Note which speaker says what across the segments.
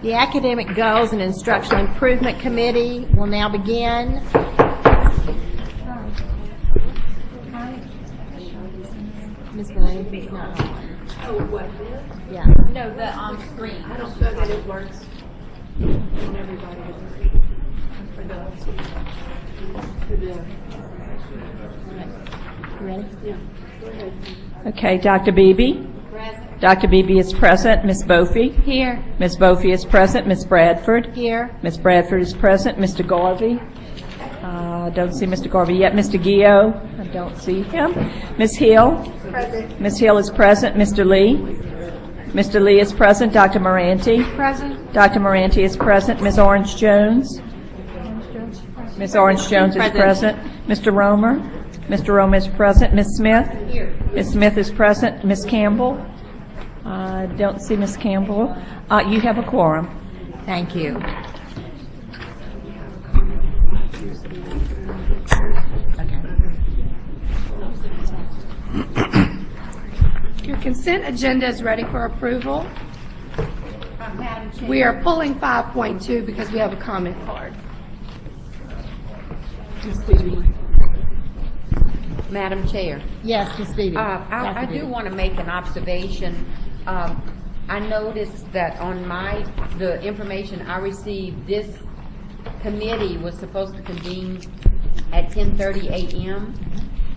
Speaker 1: The Academic Goals and Instructional Improvement Committee will now begin. Ms. Valenti's not on.
Speaker 2: Oh, what?
Speaker 1: Yeah.
Speaker 3: No, the screen.
Speaker 2: I don't know that it works. And everybody
Speaker 1: You ready?
Speaker 2: Yeah. Go ahead.
Speaker 4: Okay, Dr. Beebe.
Speaker 1: Present.
Speaker 4: Dr. Beebe is present. Ms. Bofi.
Speaker 1: Here.
Speaker 4: Ms. Bofi is present. Ms. Bradford.
Speaker 1: Here.
Speaker 4: Ms. Bradford is present. Mr. Garvey. Don't see Mr. Garvey yet. Mr. Gio. I don't see him. Ms. Hill.
Speaker 2: Present.
Speaker 4: Ms. Hill is present. Mr. Lee. Mr. Lee is present. Dr. Moranti.
Speaker 2: Present.
Speaker 4: Dr. Moranti is present. Ms. Orange Jones. Ms. Orange Jones is present. Mr. Romer. Mr. Romer is present. Ms. Smith.
Speaker 1: Here.
Speaker 4: Ms. Smith is present. Ms. Campbell. Don't see Ms. Campbell. You have a quorum.
Speaker 1: Thank you.
Speaker 2: Your consent agenda is ready for approval. We are pulling 5.2 because we have a comment card.
Speaker 3: Madam Chair,
Speaker 1: Yes, Ms. Beebe.
Speaker 3: I do want to make an observation. I noticed that on the information I received, this committee was supposed to convene at 10:30 a.m.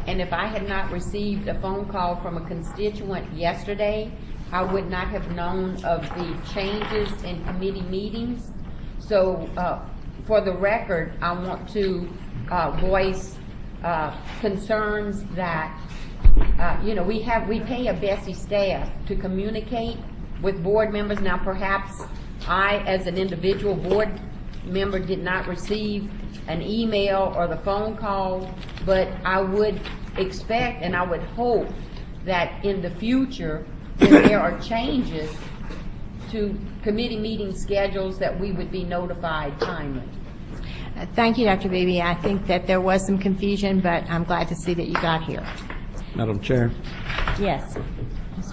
Speaker 3: And if I had not received a phone call from a constituent yesterday, I would not have known of the changes in committee meetings. So for the record, I want to voice concerns that, we pay a BESE staff to communicate with board members. Now perhaps I, as an individual board member, did not receive an email or the phone call, but I would expect and I would hope that in the future, if there are changes to committee meeting schedules, that we would be notified timely.
Speaker 1: Thank you, Dr. Beebe. I think that there was some confusion, but I'm glad to see that you got here.
Speaker 5: Madam Chair,
Speaker 1: Yes.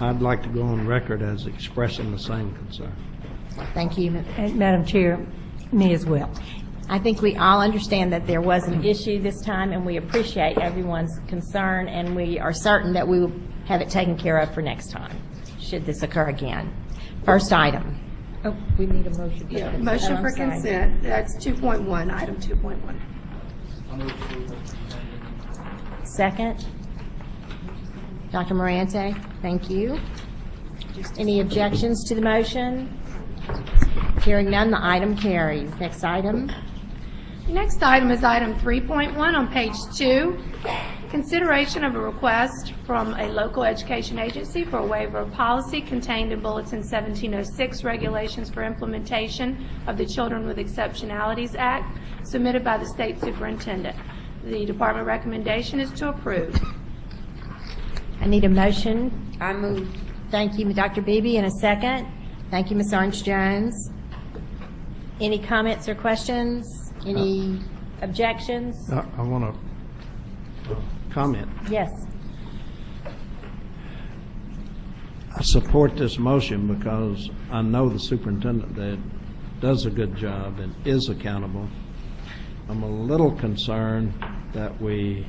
Speaker 5: I'd like to go on record as expressing the same concern.
Speaker 1: Thank you.
Speaker 4: Madam Chair, me as well.
Speaker 1: I think we all understand that there was an issue this time, and we appreciate everyone's concern, and we are certain that we will have it taken care of for next time, should this occur again. First item. Oh, we need a motion.
Speaker 2: Yeah, motion for consent. That's 2.1, item 2.1.
Speaker 1: Second. Dr. Morante, thank you. Any objections to the motion? Hearing none, the item carries. Next item.
Speaker 2: Next item is item 3.1 on page 2. Consideration of a request from a local education agency for a waiver of policy contained in Bulletin 1706 Regulations for Implementation of the Children with Exceptionalities Act, submitted by the State Superintendent. The department recommendation is to approve.
Speaker 1: I need a motion.
Speaker 3: I move.
Speaker 1: Thank you, Dr. Beebe, and a second. Thank you, Ms. Orange Jones. Any comments or questions? Any objections?
Speaker 5: I want to comment.
Speaker 1: Yes.
Speaker 5: I support this motion because I know the superintendent that does a good job and is accountable. I'm a little concerned that we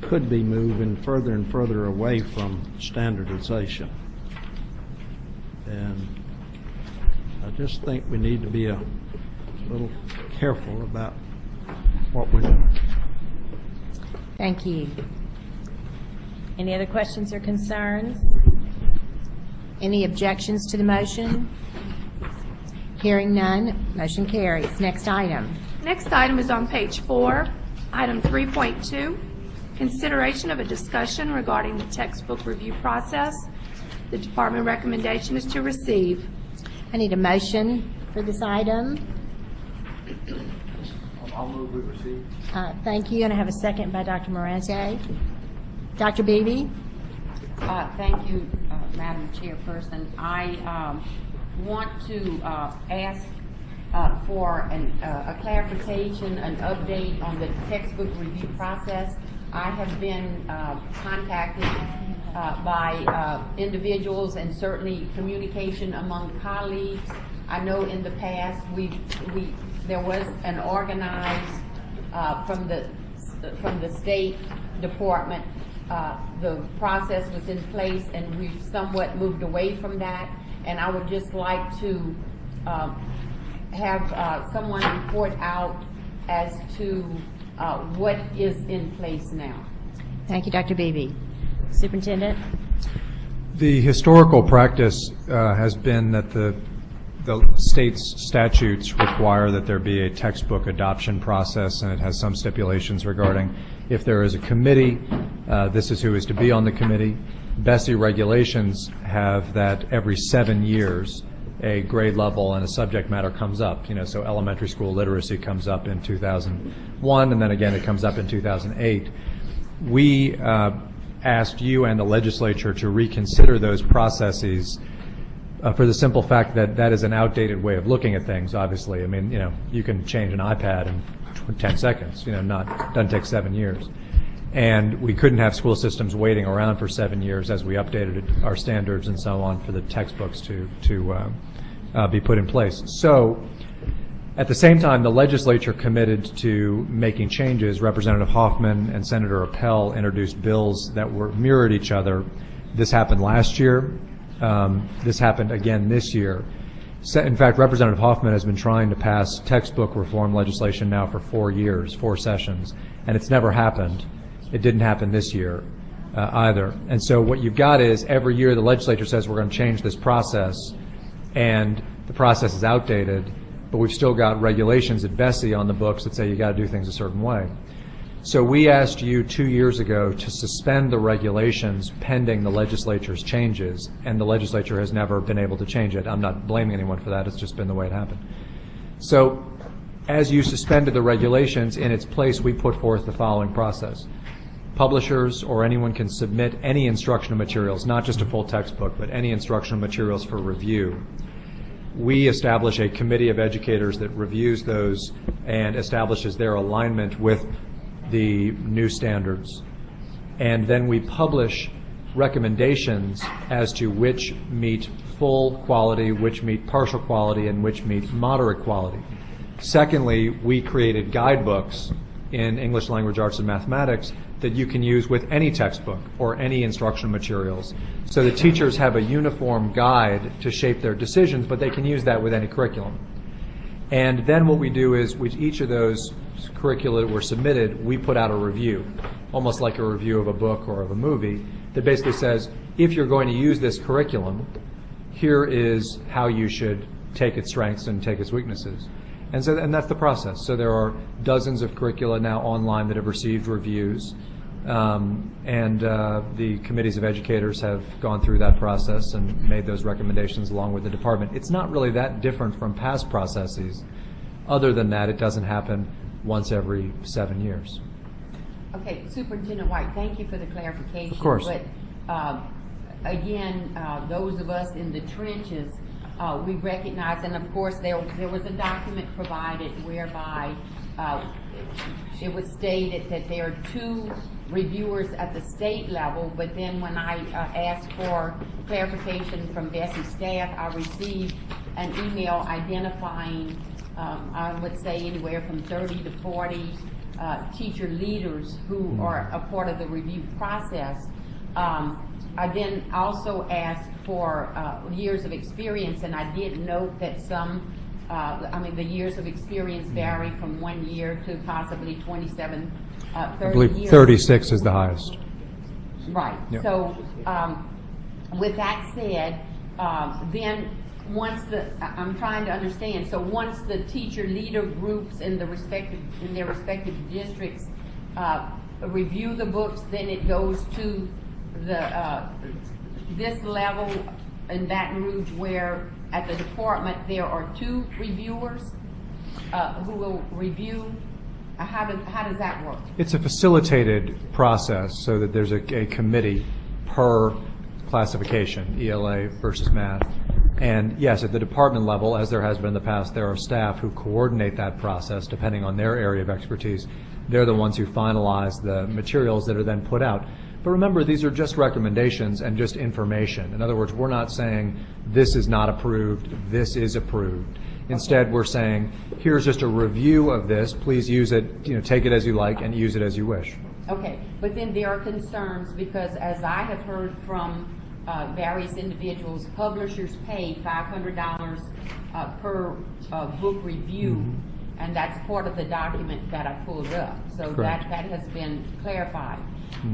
Speaker 5: could be moving further and further away from standardization. And I just think we need to be a little careful about what we're doing.
Speaker 1: Thank you. Any other questions or concerns? Any objections to the motion? Hearing none, motion carries. Next item.
Speaker 2: Next item is on page 4, item 3.2, consideration of a discussion regarding the textbook review process. The department recommendation is to receive.
Speaker 1: I need a motion for this item.
Speaker 6: I'll move we receive.
Speaker 1: Thank you, and I have a second by Dr. Morante. Dr. Beebe?
Speaker 3: Thank you, Madam Chairperson. I want to ask for a clarification, an update on the textbook review process. I have been contacted by individuals and certainly communication among colleagues. I know in the past there was an organized from the State Department. The process was in place, and we've somewhat moved away from that. And I would just like to have someone report out as to what is in place now.
Speaker 1: Thank you, Dr. Beebe. Superintendent?
Speaker 6: The historical practice has been that the state's statutes require that there be a textbook adoption process, and it has some stipulations regarding if there is a committee, this is who is to be on the committee. BESE regulations have that every 7 years a grade level and a subject matter comes up. So elementary school literacy comes up in 2001, and then again it comes up in 2008. We asked you and the legislature to reconsider those processes for the simple fact that that is an outdated way of looking at things, obviously. I mean, you can change an iPad in 10 seconds, doesn't take 7 years. And we couldn't have school systems waiting around for 7 years as we updated our standards and so on for the textbooks to be put in place. So at the same time, the legislature committed to making changes. Representative Hoffman and Senator Appel introduced bills that were mirrored each other. This happened last year. This happened again this year. In fact, Representative Hoffman has been trying to pass textbook reform legislation now for 4 years, 4 sessions, and it's never happened. It didn't happen this year either. And so what you've got is every year the legislature says we're going to change this process, and the process is outdated, but we've still got regulations at BESE on the books that say you got to do things a certain way. So we asked you 2 years ago to suspend the regulations pending the legislature's changes, and the legislature has never been able to change it. I'm not blaming anyone for that. It's just been the way it happened. So as you suspended the regulations, in its place we put forth the following process. Publishers or anyone can submit any instructional materials, not just a full textbook, but any instructional materials for review. We establish a committee of educators that reviews those and establishes their alignment with the new standards. And then we publish recommendations as to which meet full quality, which meet partial quality, and which meet moderate quality. Secondly, we created guidebooks in English language arts and mathematics that you can use with any textbook or any instructional materials. So the teachers have a uniform guide to shape their decisions, but they can use that with any curriculum. And then what we do is with each of those curricula that were submitted, we put out a review, almost like a review of a book or of a movie, that basically says, if you're going to use this curriculum, here is how you should take its strengths and take its weaknesses. And that's the process. So there are dozens of curricula now online that have received reviews, and the committees of educators have gone through that process and made those recommendations along with the department. It's not really that different from past processes. Other than that, it doesn't happen once every 7 years.
Speaker 3: Okay, Superintendent White, thank you for the clarification.
Speaker 6: Of course.
Speaker 3: But again, those of us in the trenches, we recognize, and of course there was a document provided whereby it was stated that there are 2 reviewers at the state level, but then when I asked for clarification from BESE staff, I received an email identifying, I would say anywhere from 30 to 40 teacher leaders who are a part of the review process. I then also asked for years of experience, and I did note that some, the years of experience vary from 1 year to possibly 27, 30
Speaker 6: I believe
Speaker 3: years.
Speaker 6: 36 is the highest.
Speaker 3: Right.
Speaker 6: Yep.
Speaker 3: So with that said, then once I'm trying to understand, so once the teacher leader groups in their respective districts review the books, then it goes to this level in Baton Rouge, where at the department there are 2 reviewers who will review. How does that work?
Speaker 6: It's a facilitated process so that there's a committee per classification, ELA versus math. And yes, at the department level, as there has been in the past, there are staff who coordinate that process depending on their area of expertise. They're the ones who finalize the materials that are then put out. But remember, these are just recommendations and just information. In other words, we're not saying this is not approved, this is approved. Instead, we're saying, here's just a review of this. Please use it, take it as you like and use it as you wish.
Speaker 3: Okay, but then there are concerns because as I have heard from various individuals, publishers pay $500 per book review, and that's part of the document that I pulled up. So
Speaker 6: Correct.
Speaker 3: that has been clarified.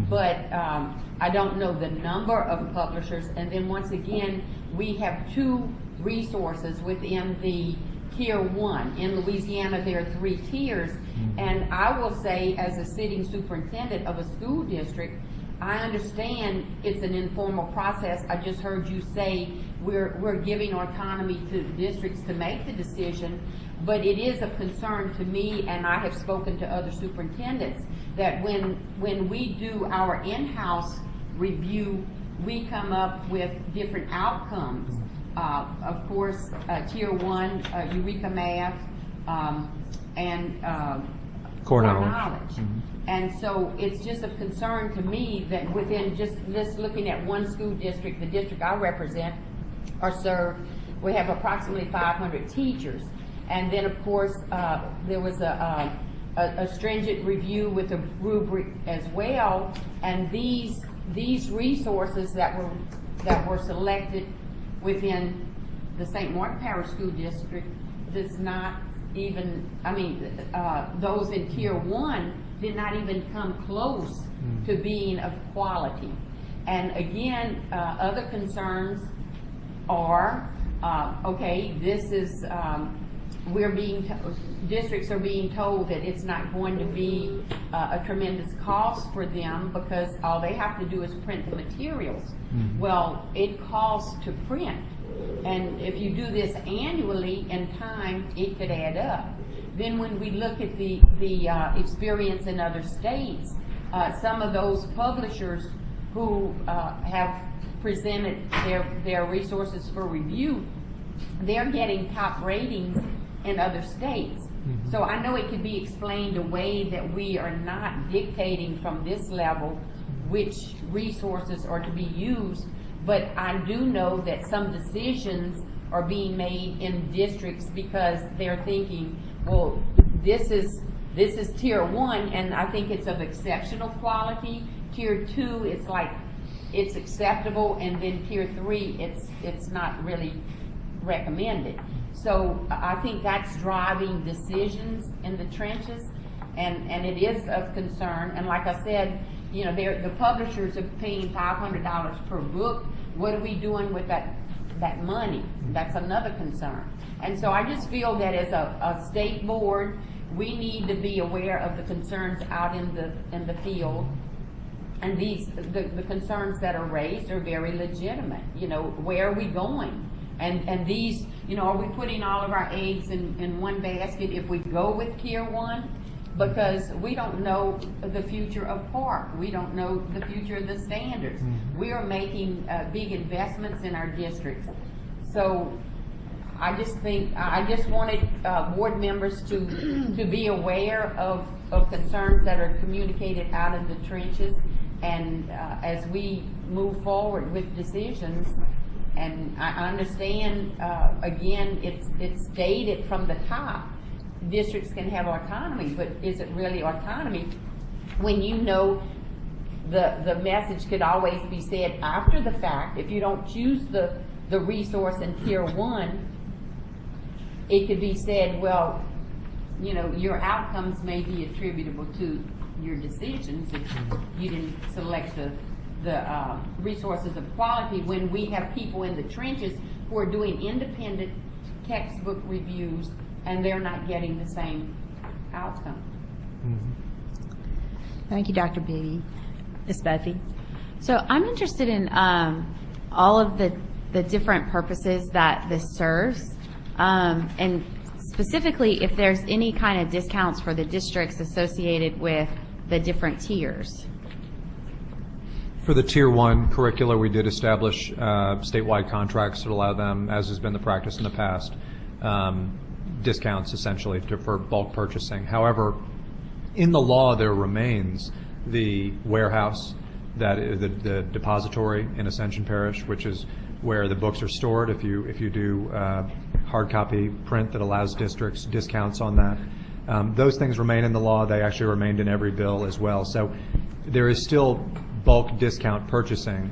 Speaker 3: But I don't know the number of publishers, and then once again, we have 2 resources within the Tier 1. In Louisiana, there are 3 tiers, and I will say, as a sitting superintendent of a school district, I understand it's an informal process. I just heard you say we're giving autonomy to districts to make the decision, but it is a concern to me, and I have spoken to other superintendents, that when we do our in-house review, we come up with different outcomes. Of course, Tier 1, Eureka Math, and
Speaker 6: Core
Speaker 3: core
Speaker 6: knowledge.
Speaker 3: knowledge. And so it's just a concern to me that within just looking at one school district, the district I represent or serve, we have approximately 500 teachers. And then, of course, there was a stringent review with a rubric as well. And these resources that were selected within the St. Martin Parish School District does not even, those in Tier 1 did not even come close to being of quality. And again, other concerns are, this is, districts are being told that it's not going to be a tremendous cost for them because all they have to do is print the materials. Well, it costs to print. And if you do this annually in time, it could add up. Then when we look at the experience in other states, some of those publishers who have presented their resources for review, they're getting top ratings in other states. So I know it could be explained away that we are not dictating from this level which resources are to be used, but I do know that some decisions are being made in districts because they're thinking, well, this is Tier 1, and I think it's of exceptional quality. Tier 2, it's like it's acceptable, and then Tier 3, it's not really recommended. So I think that's driving decisions in the trenches, and it is of concern. And like I said, the publishers are paying $500 per book. What are we doing with that money? That's another concern. And so I just feel that as a state board, we need to be aware of the concerns out in the field. And the concerns that are raised are very legitimate. Where are we going? And these, are we putting all of our eggs in one basket if we go with Tier 1? Because we don't know the future of Park. We don't know the future of the standards. We are making big investments in our districts. So I just wanted board members to be aware of concerns that are communicated out in the trenches, and as we move forward with decisions. And I understand, again, it's stated from the top, districts can have autonomy, but is it really autonomy when the message could always be said after the fact? If you don't choose the resource in Tier 1, it could be said, well, your outcomes may be attributable to your decisions if you didn't select the resources of quality, when we have people in the trenches who are doing independent textbook reviews and they're not getting the same outcome.
Speaker 1: Thank you, Dr. Beatty. Ms. Buffy?
Speaker 7: So I'm interested in all of the different purposes that this serves, and specifically if there's any kind of discounts for the districts associated with the different tiers.
Speaker 6: For the Tier 1 curricula, we did establish statewide contracts that allow them, as has been the practice in the past, discounts essentially for bulk purchasing. However, in the law there remains the warehouse that is the depository in Ascension Parish, which is where the books are stored. If you do hard copy print that allows districts discounts on that, those things remain in the law. They actually remained in every bill as well. So there is still bulk discount purchasing,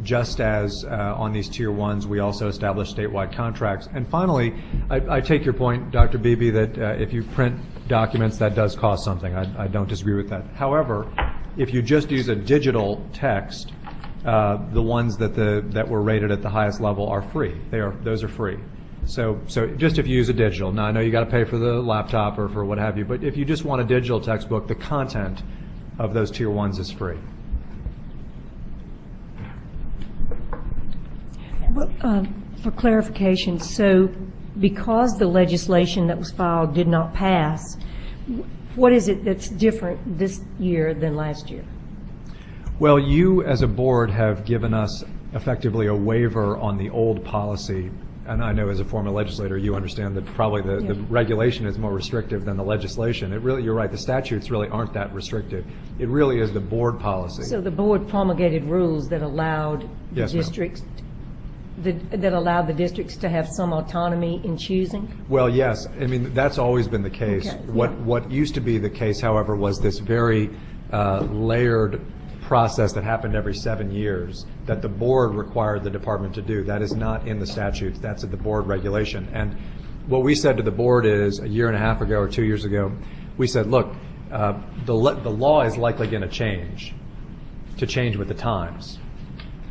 Speaker 6: just as on these Tier 1s, we also establish statewide contracts. And finally, I take your point, Dr. Beebe, that if you print documents, that does cost something. I don't disagree with that. However, if you just use a digital text, the ones that were rated at the highest level are free. Those are free. So just if you use a digital. Now, I know you got to pay for the laptop or for what have you, but if you just want a digital textbook, the content of those Tier 1s is free.
Speaker 4: Well, for clarification, so because the legislation that was filed did not pass, what is it that's different this year than last year?
Speaker 6: Well, you as a board have given us effectively a waiver on the old policy. And I know as a former legislator, you understand that probably the regulation is more restrictive than the legislation. You're right, the statutes really aren't that restrictive. It really is the board policy.
Speaker 4: So the board promulgated rules that allowed the
Speaker 6: Yes, ma'am.
Speaker 4: districts, that allowed the districts to have some autonomy in choosing?
Speaker 6: Well, yes. I mean, that's always been the case.
Speaker 4: Okay,
Speaker 6: What used to be the case, however, was this very layered process that happened every 7 years that the board required the department to do. That is not in the statutes. That's at the board regulation. And what we said to the board is a year and a half ago or 2 years ago, we said, look, the law is likely going to change with the times.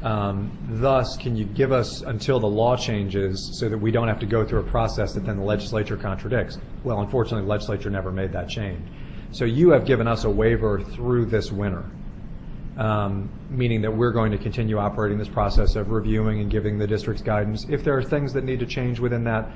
Speaker 6: Thus, can you give us until the law changes so that we don't have to go through a process that then the legislature contradicts? Well, unfortunately, the legislature never made that change. So you have given us a waiver through this winter, meaning that we're going to continue operating this process of reviewing and giving the districts guidance. If there are things that need to change within that,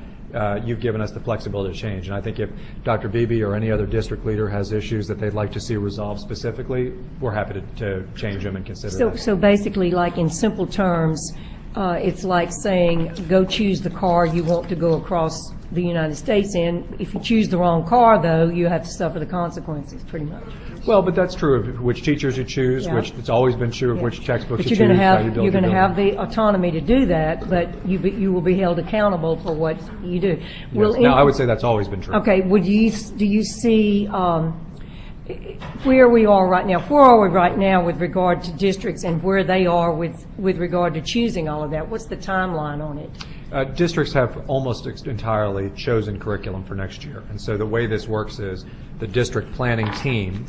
Speaker 6: you've given us the flexibility to change. And I think if Dr. Beebe or any other district leader has issues that they'd like to see resolved specifically, we're happy to change them and consider that.
Speaker 4: So basically, like in simple terms, it's like saying, go choose the car you want to go across the United States in. If you choose the wrong car, though, you have to suffer the consequences, pretty much.
Speaker 6: Well, but that's true of which teachers you choose,
Speaker 4: Yeah.
Speaker 6: which it's always been true of which textbooks
Speaker 4: But
Speaker 6: you
Speaker 4: you're
Speaker 6: choose,
Speaker 4: going to
Speaker 6: how
Speaker 4: have,
Speaker 6: you build
Speaker 4: you're going to
Speaker 6: your
Speaker 4: have
Speaker 6: building.
Speaker 4: the autonomy to do that, but you will be held accountable for what you do.
Speaker 6: Yes. Now, I would say that's always been true.
Speaker 4: Okay, do you see where we are right now? Where are we right now with regard to districts and where they are with regard to choosing all of that? What's the timeline on it?
Speaker 6: Districts have almost entirely chosen curriculum for next year. And so the way this works is the district planning team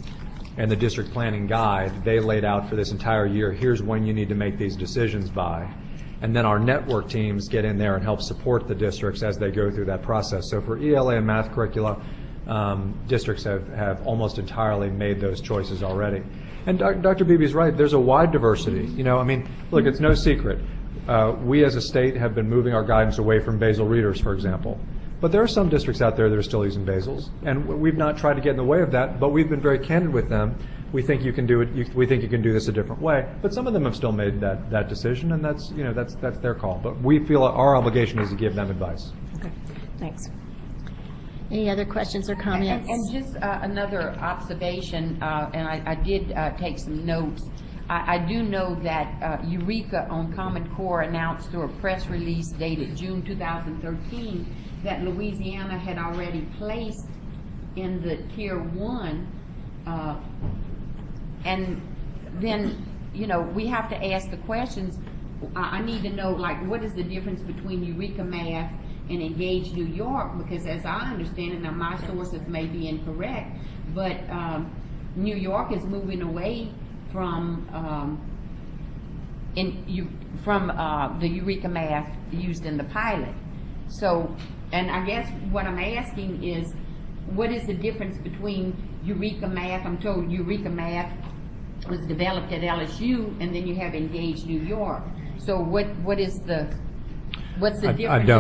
Speaker 6: and the district planning guide, they laid out for this entire year, here's when you need to make these decisions by. And then our network teams get in there and help support the districts as they go through that process. So for ELA and math curricula, districts have almost entirely made those choices already. And Dr. Beebe's right, there's a wide diversity. You know, I mean, look, it's no secret. We as a state have been moving our guidance away from basal readers, for example. But there are some districts out there that are still using basals, and we've not tried to get in the way of that, but we've been very candid with them. We think you can do it. We think you can do this a different way. But some of them have still made that decision, and that's their call. But we feel our obligation is to give them advice.
Speaker 1: Okay, thanks. Any other questions or comments?
Speaker 3: And just another observation, and I did take some notes. I do know that Eureka on Common Core announced through a press release dated June 2013 that Louisiana had already placed in the Tier 1, and then, you know, we have to ask the questions. I need to know, like, what is the difference between Eureka Math and Engage New York? Because as I understand it, now my sources may be incorrect, but New York is moving away from the Eureka Math used in the pilot. So, and I guess what I'm asking is, what is the difference between Eureka Math? I'm told Eureka Math was developed at LSU, and then you have Engage New York. So what's the difference in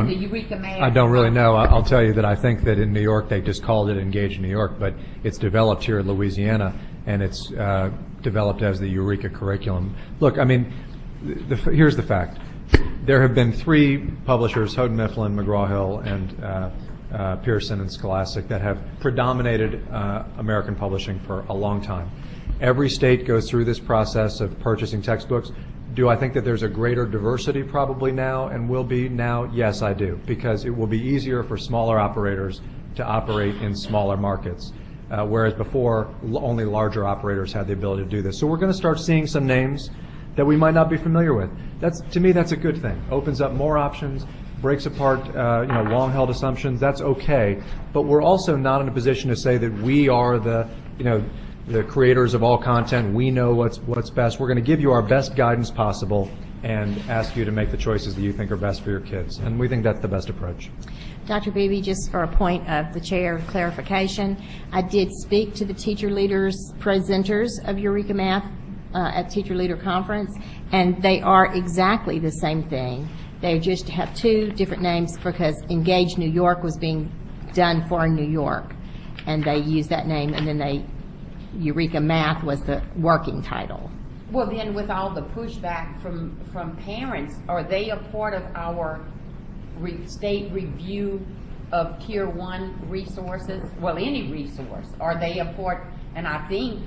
Speaker 3: the Eureka Math?
Speaker 6: I don't really know. I'll tell you that I think that in New York they just called it Engage New York, but it's developed here in Louisiana, and it's developed as the Eureka curriculum. Look, I mean, here's the fact. There have been 3 publishers, Houghton Mifflin, McGraw-Hill, and Pearson and Scholastic, that have predominated American publishing for a long time. Every state goes through this process of purchasing textbooks. Do I think that there's a greater diversity probably now and will be now? Yes, I do, because it will be easier for smaller operators to operate in smaller markets, whereas before only larger operators had the ability to do this. So we're going to start seeing some names that we might not be familiar with. To me, that's a good thing. Opens up more options, breaks apart long-held assumptions. That's okay, but we're also not in a position to say that we are the creators of all content. We know what's best. We're going to give you our best guidance possible and ask you to make the choices that you think are best for your kids. And we think that's the best approach.
Speaker 1: Dr. Beebe, just for a point of the chair clarification, I did speak to the teacher leaders, presenters of Eureka Math at Teacher Leader Conference, and they are exactly the same thing. They just have two different names because Engage New York was being done for New York, and they used that name, and then Eureka Math was the working title.
Speaker 3: Well, then with all the pushback from parents, are they a part of our state review of Tier 1 resources? Well, any resource. Are they a part? And I think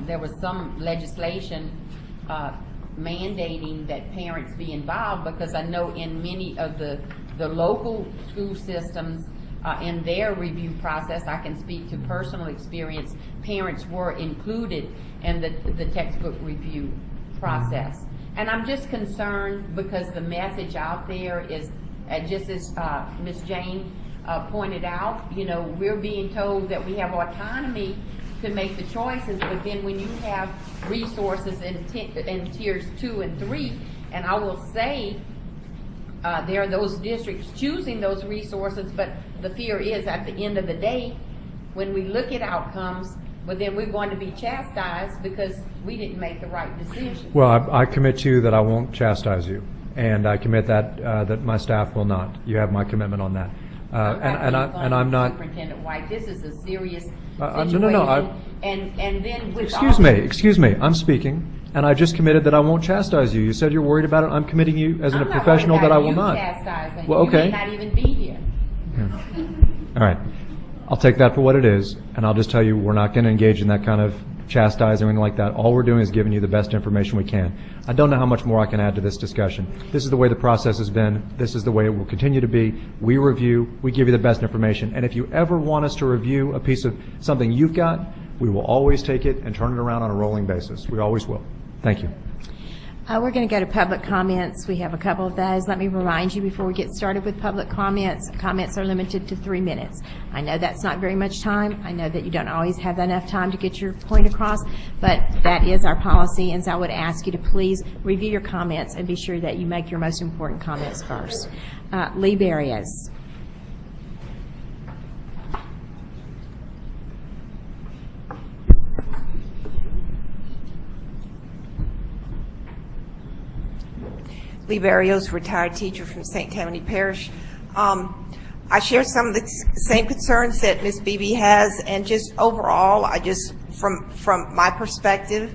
Speaker 3: there was some legislation mandating that parents be involved, because I know in many of the local school systems, in their review process, I can speak to personal experience, parents were included in the textbook review process. And I'm just concerned because the message out there is, just as Ms. Jane pointed out, we're being told that we have autonomy to make the choices, but then when you have resources in tiers 2 and 3, and I will say there are those districts choosing those resources, but the fear is at the end of the day, when we look at outcomes, but then we're going to be chastised because we didn't make the right decision.
Speaker 6: Well, I commit to you that I won't chastise you, and I commit that my staff will not. You have my commitment on that. And I'm not.
Speaker 3: Superintendent White, this is a serious situation.
Speaker 6: No.
Speaker 3: And then with
Speaker 6: Excuse me. I'm speaking. And I just committed that I won't chastise you. You said you're worried about it. I'm committing you as a professional that I will not. Well, okay.
Speaker 3: You may not even be here.
Speaker 6: Yeah. All right. I'll take that for what it is, and I'll just tell you we're not going to engage in that kind of chastising or anything like that. All we're doing is giving you the best information we can. I don't know how much more I can add to this discussion. This is the way the process has been. This is the way it will continue to be. We review. We give you the best information. And if you ever want us to review a piece of something you've got, we will always take it and turn it around on a rolling basis. We always will. Thank you.
Speaker 1: We're going to go to public comments. We have a couple of those. Let me remind you before we get started with public comments, comments are limited to 3 minutes. I know that's not very much time. I know that you don't always have enough time to get your point across, but that is our policy, and so I would ask you to please review your comments and be sure that you make your most important comments first. Lee Barrios.
Speaker 8: Lee Barrios, retired teacher from St. Tammany Parish. I share some of the same concerns that Ms. Beebe has, and just overall, from my perspective,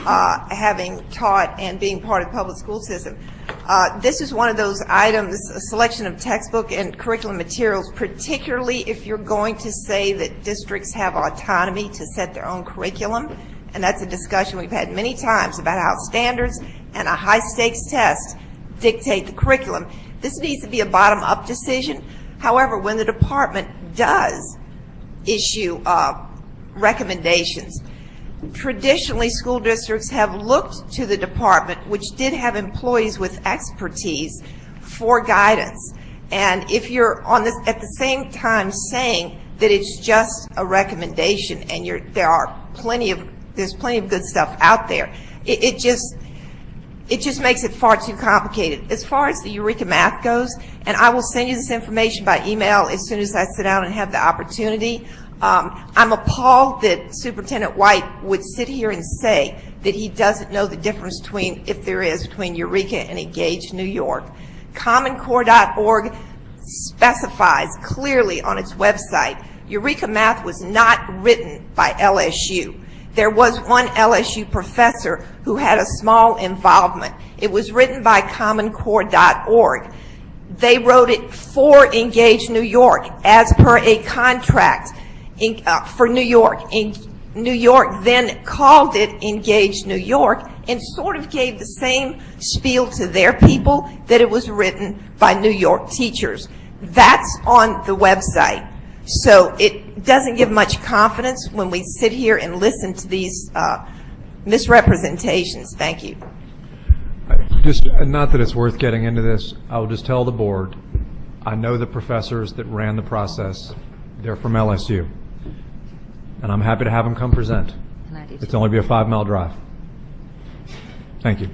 Speaker 8: having taught and being part of the public school system, this is one of those items, a selection of textbook and curriculum materials, particularly if you're going to say that districts have autonomy to set their own curriculum, and that's a discussion we've had many times about how standards and a high-stakes test dictate the curriculum. This needs to be a bottom-up decision. However, when the department does issue recommendations, traditionally school districts have looked to the department, which did have employees with expertise, for guidance. And if you're on this at the same time saying that it's just a recommendation and there's plenty of good stuff out there, it just makes it far too complicated. As far as the Eureka Math goes, and I will send you this information by email as soon as I sit down and have the opportunity, I'm appalled that Superintendent White would sit here and say that he doesn't know the difference between Eureka and Engage New York. CommonCore.org specifies clearly on its website, Eureka Math was not written by LSU. There was one LSU professor who had a small involvement. It was written by CommonCore.org. They wrote it for Engage New York as per a contract for New York. New York then called it Engage New York and sort of gave the same spiel to their people that it was written by New York teachers. That's on the website. So it doesn't give much confidence when we sit here and listen to these misrepresentations. Thank you.
Speaker 6: Just, not that it's worth getting into this, I will just tell the board, I know the professors that ran the process. They're from LSU. And I'm happy to have them come present. It's only be a 5-mile drive. Thank you.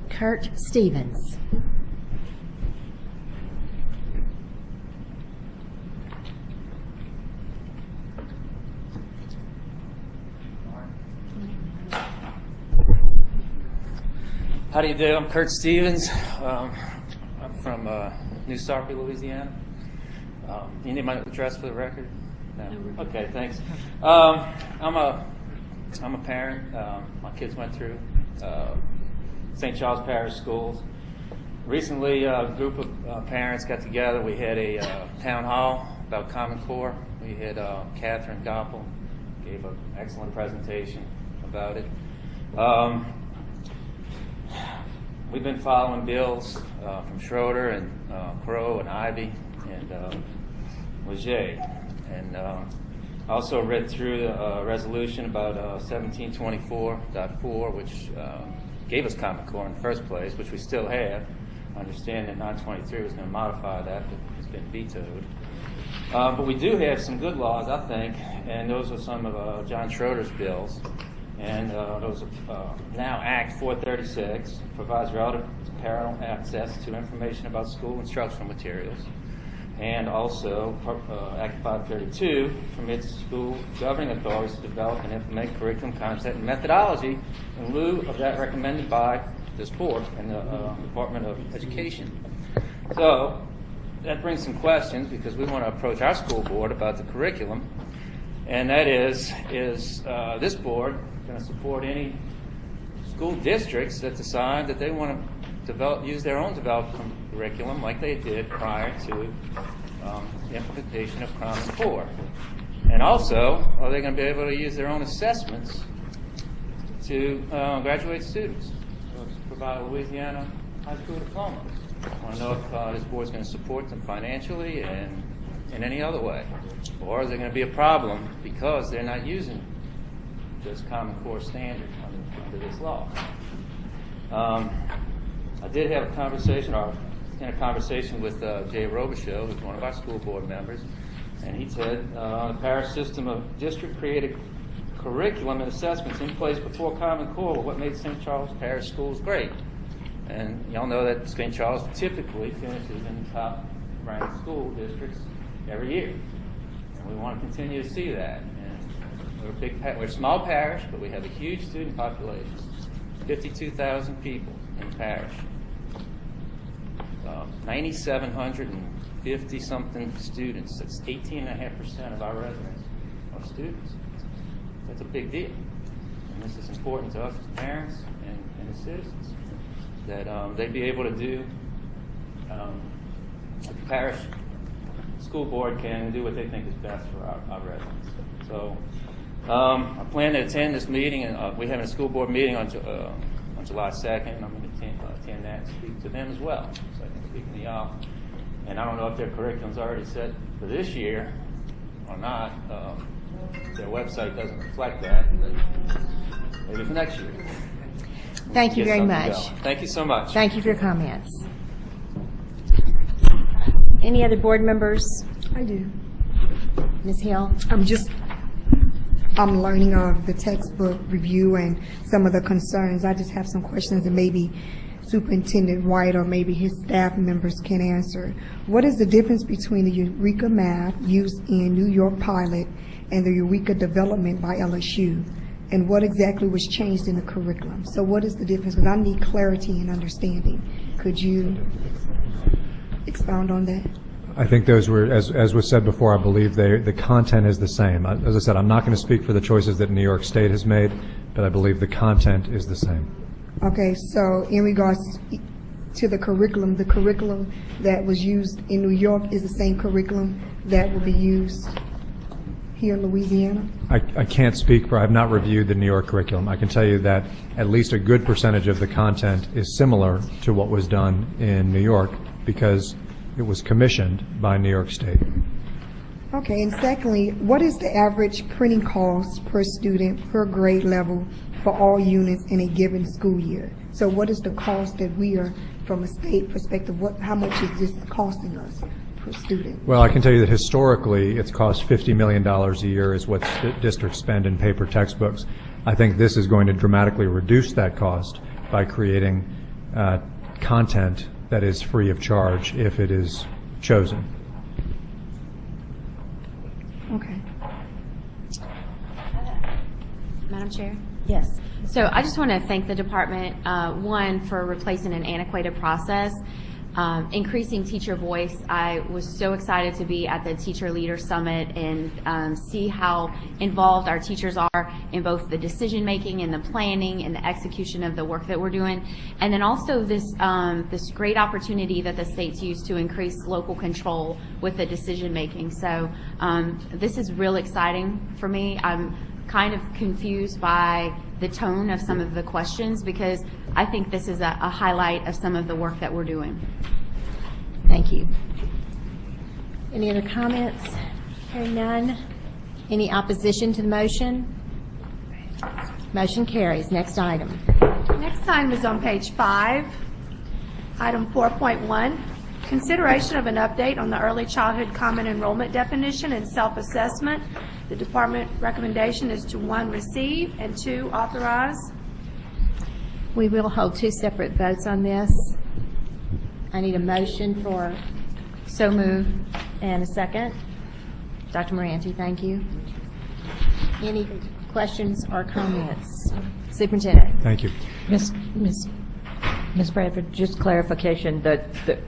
Speaker 1: Kurt Stevens.
Speaker 9: How do you do? I'm Kurt Stevens. I'm from New Sarpy, Louisiana. You need my address for the record? No. Okay, thanks. I'm a parent. My kids went through St. Charles Parish schools. Recently, a group of parents got together. We had a town hall about Common Core. We had Catherine Goppel gave an excellent presentation about it. We've been following bills from Schroeder and Crow and Ivy and Leger. And also read through the resolution about 1724.4, which gave us Common Core in the first place, which we still have. I understand that 923 was going to modify that, but it's been vetoed. But we do have some good laws, I think, and those are some of John Schroeder's bills. And those are now Act 436 provides relative parental access to information about school instructional materials. And also, Act 532 permits school governing authorities to develop and implement curriculum content and methodology in lieu of that recommended by this board and the Department of Education. So that brings some questions because we want to approach our school board about the curriculum. And that is this board going to support any school districts that decide that they want to use their own developed curriculum like they did prior to the implementation of Common Core? And also, are they going to be able to use their own assessments to graduate students, to provide a Louisiana high school diploma? I want to know if this board is going to support them financially and in any other way. Or is there going to be a problem because they're not using this Common Core standard under this law? I did have a conversation, with Jay Robichaud, who's one of our school board members, and he said the parish system of district-created curriculum and assessments in place before Common Core were what made St. Charles Parish schools great. And y'all know that St. Charles typically finishes in the top-ranked school districts every year, and we want to continue to see that. And we're a small parish, but we have a huge student population, 52,000 people in the parish. 9,750-something students. That's 18.5% of our residents are students. That's a big deal. And this is important to us as parents and as citizens, that they'd be able to do, the parish school board can do what they think is best for our residents. So I plan to attend this meeting, and we're having a school board meeting on July 2nd. I'm going to attend that and speak to them as well. So I can speak to y'all. And I don't know if their curriculum's already set for this year or not. Their website doesn't reflect that, but maybe for next year.
Speaker 1: Thank you very much.
Speaker 9: Thank you so much.
Speaker 1: Thank you for your comments. Any other board members?
Speaker 10: I do.
Speaker 1: Ms. Hill?
Speaker 10: I'm learning of the textbook review and some of the concerns. I just have some questions and maybe Superintendent White or maybe his staff members can answer. What is the difference between the Eureka Math used in New York Pilot and the Eureka Development by LSU? And what exactly was changed in the curriculum? So what is the difference? Because I need clarity and understanding. Could you expound on that?
Speaker 6: I think those were, as was said before, I believe the content is the same. As I said, I'm not going to speak for the choices that New York State has made, but I believe the content is the same.
Speaker 10: Okay, so in regards to the curriculum that was used in New York is the same curriculum that will be used here in Louisiana?
Speaker 6: I can't speak for, I have not reviewed the New York curriculum. I can tell you that at least a good percentage of the content is similar to what was done in New York because it was commissioned by New York State.
Speaker 10: Okay, and secondly, what is the average printing cost per student per grade level for all units in a given school year? So what is the cost that we are, from a state perspective, how much is this costing us per student?
Speaker 6: Well, I can tell you that historically, it's cost $50 million a year is what districts spend in paper textbooks. I think this is going to dramatically reduce that cost by creating content that is free of charge if it is chosen.
Speaker 10: Okay.
Speaker 7: Madam Chair?
Speaker 1: Yes.
Speaker 7: So I just want to thank the department, one, for replacing an antiquated process, increasing teacher voice. I was so excited to be at the Teacher Leader Summit and see how involved our teachers are in both the decision-making and the planning and the execution of the work that we're doing. And then also this great opportunity that the state's used to increase local control with the decision-making. So this is real exciting for me. I'm kind of confused by the tone of some of the questions because I think this is a highlight of some of the work that we're doing.
Speaker 1: Thank you. Any other comments? Hearing none. Any opposition to the motion? Motion carries. Next item.
Speaker 2: Next item is on page 5, item 4.1, consideration of an update on the early childhood common enrollment definition and self-assessment. The department recommendation is to 1, receive, and 2, authorize.
Speaker 1: We will hold 2 separate votes on this. I need a motion for
Speaker 7: So move.
Speaker 1: and a second. Dr. Moranti, thank you. Any questions or comments? Superintendent.
Speaker 6: Thank you.
Speaker 4: Ms. Bradford, just clarification, that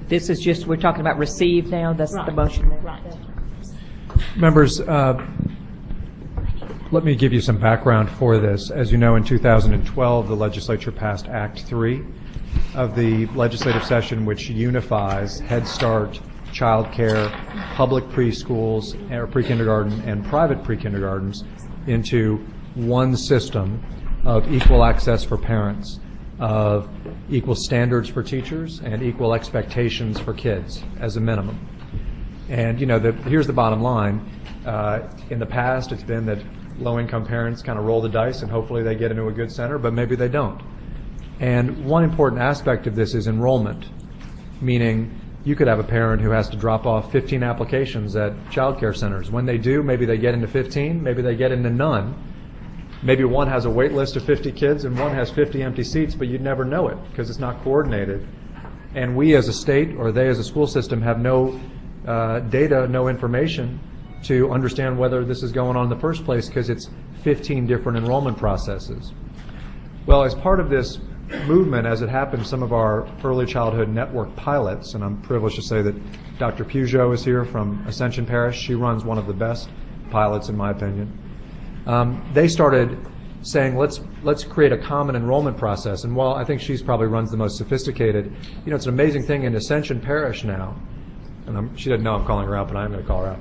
Speaker 4: this is just, we're talking about receive now, that's the motion.
Speaker 1: Right.
Speaker 6: Members, let me give you some background for this. As you know, in 2012, the legislature passed Act 3 of the legislative session, which unifies Head Start, child care, public preschools, or pre-kindergarten, and private pre-kindergartens into one system of equal access for parents, of equal standards for teachers, and equal expectations for kids as a minimum. And, you know, here's the bottom line. In the past, it's been that low-income parents kind of roll the dice and hopefully they get into a good center, but maybe they don't. And one important aspect of this is enrollment, meaning you could have a parent who has to drop off 15 applications at child care centers. When they do, maybe they get into 15, maybe they get into none. Maybe one has a wait list of 50 kids and one has 50 empty seats, but you'd never know it because it's not coordinated. And we as a state, or they as a school system, have no data, no information to understand whether this is going on in the first place because it's 15 different enrollment processes. Well, as part of this movement, as it happened, some of our early childhood network pilots, and I'm privileged to say that Dr. Peugeot is here from Ascension Parish. She runs one of the best pilots, in my opinion. They started saying, let's create a common enrollment process. And while I think she's probably runs the most sophisticated, you know, it's an amazing thing in Ascension Parish now, and she doesn't know I'm calling her out, but I'm going to call her out.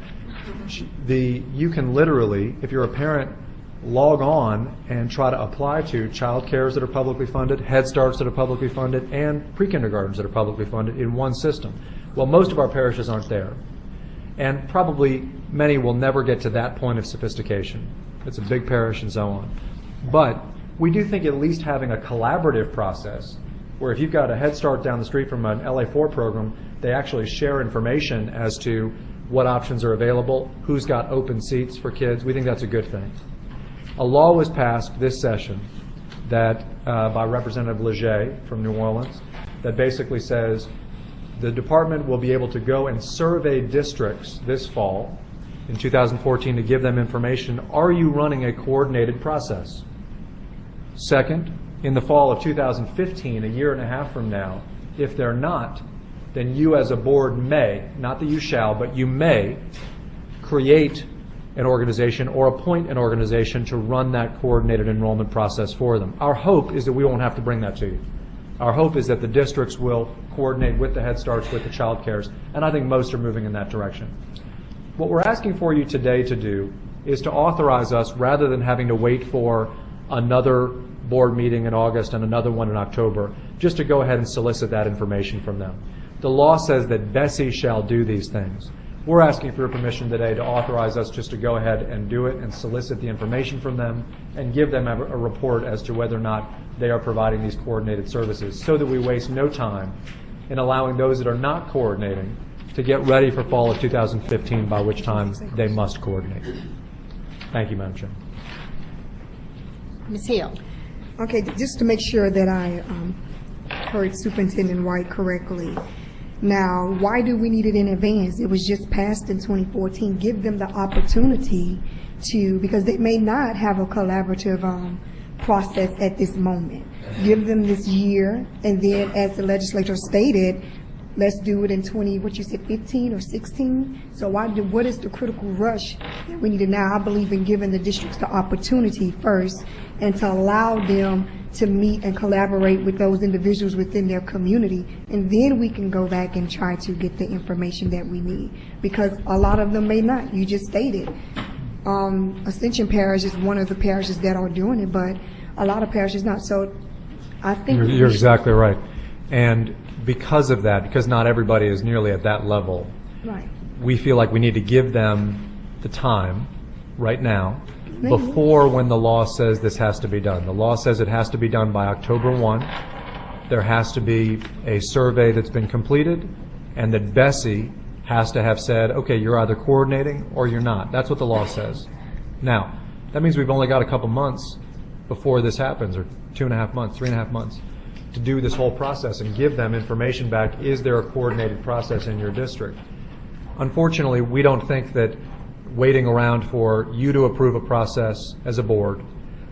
Speaker 6: You can literally, if you're a parent, log on and try to apply to child cares that are publicly funded, Head Starts that are publicly funded, and pre-kindergartens that are publicly funded in one system. Well, most of our parishes aren't there. And probably many will never get to that point of sophistication. It's a big parish and so on. But we do think at least having a collaborative process where if you've got a Head Start down the street from an LA4 program, they actually share information as to what options are available, who's got open seats for kids. We think that's a good thing. A law was passed this session that by Representative Leger from New Orleans that basically says the department will be able to go and survey districts this fall in 2014 to give them information. Are you running a coordinated process? Second, in the fall of 2015, a year and a half from now, if they're not, then you as a board may, not that you shall, but you may create an organization or appoint an organization to run that coordinated enrollment process for them. Our hope is that we won't have to bring that to you. Our hope is that the districts will coordinate with the Head Starts, with the child cares, and I think most are moving in that direction. What we're asking for you today to do is to authorize us, rather than having to wait for another board meeting in August and another one in October, just to go ahead and solicit that information from them. The law says that BESE shall do these things. We're asking for your permission today to authorize us just to go ahead and do it and solicit the information from them and give them a report as to whether or not they are providing these coordinated services, so that we waste no time in allowing those that are not coordinating to get ready for fall of 2015, by which time they must coordinate. Thank you, Madam Chair.
Speaker 1: Ms. Hill?
Speaker 10: Okay, just to make sure that I heard Superintendent White correctly. Now, why do we need it in advance? It was just passed in 2014. Give them the opportunity to, because they may not have a collaborative process at this moment. Give them this year, and then, as the legislature stated, let's do it in 15 or 16? So what is the critical rush that we need to now? I believe in giving the districts the opportunity first, and to allow them to meet and collaborate with those individuals within their community, and then we can go back and try to get the information that we need, because a lot of them may not. You just stated Ascension Parish is one of the parishes that are doing it, but a lot of parishes not. So I think
Speaker 6: You're exactly right. And because of that, because not everybody is nearly at that level,
Speaker 10: right.
Speaker 6: we feel like we need to give them the time right now, before when the law says this has to be done. The law says it has to be done by October 1. There has to be a survey that's been completed, and that BESE has to have said, okay, you're either coordinating or you're not. That's what the law says. Now, that means we've only got a couple months before this happens, or 2.5 months, 3.5 months, to do this whole process and give them information back. Is there a coordinated process in your district? Unfortunately, we don't think that waiting around for you to approve a process as a board,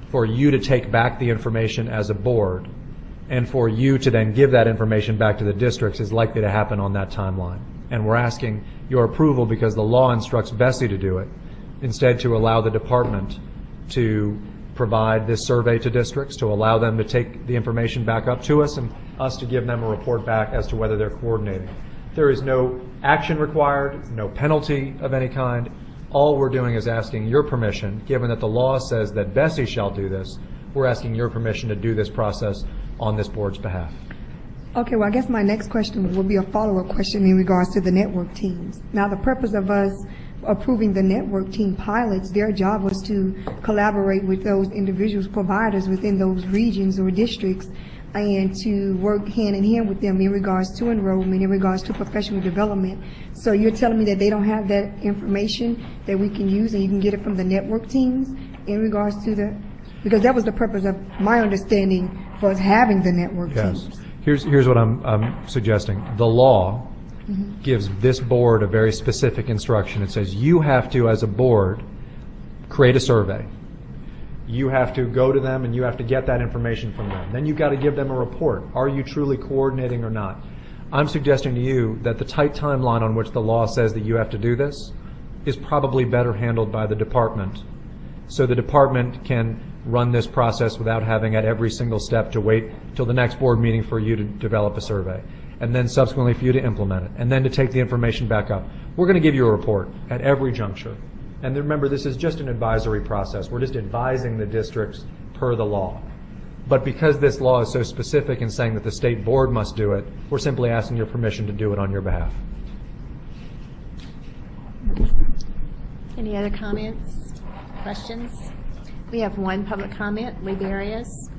Speaker 6: for you to take back the information as a board, and for you to then give that information back to the districts is likely to happen on that timeline. And we're asking your approval because the law instructs BESE to do it, instead to allow the department to provide this survey to districts, to allow them to take the information back up to us, and us to give them a report back as to whether they're coordinating. There is no action required, no penalty of any kind. All we're doing is asking your permission, given that the law says that BESE shall do this, we're asking your permission to do this process on this board's behalf.
Speaker 10: Okay, well, I guess my next question will be a follow-up question in regards to the network teams. Now, the purpose of us approving the network team pilots, their job was to collaborate with those individuals, providers within those regions or districts, and to work hand in hand with them in regards to enrollment, in regards to professional development. So you're telling me that they don't have that information that we can use, and you can get it from the network teams in regards to the, because that was the purpose of my understanding for us having the network teams.
Speaker 6: Here's what I'm suggesting. The law gives this board a very specific instruction. It says you have to, as a board, create a survey. You have to go to them and you have to get that information from them. Then you've got to give them a report. Are you truly coordinating or not? I'm suggesting to you that the tight timeline on which the law says that you have to do this is probably better handled by the department. So the department can run this process without having at every single step to wait till the next board meeting for you to develop a survey, and then subsequently for you to implement it, and then to take the information back up. We're going to give you a report at every juncture. And remember, this is just an advisory process. We're just advising the districts per the law. But because this law is so specific in saying that the state board must do it, we're simply asking your permission to do it on your behalf.
Speaker 1: Any other comments, questions? We have one public comment. Lee Barrios.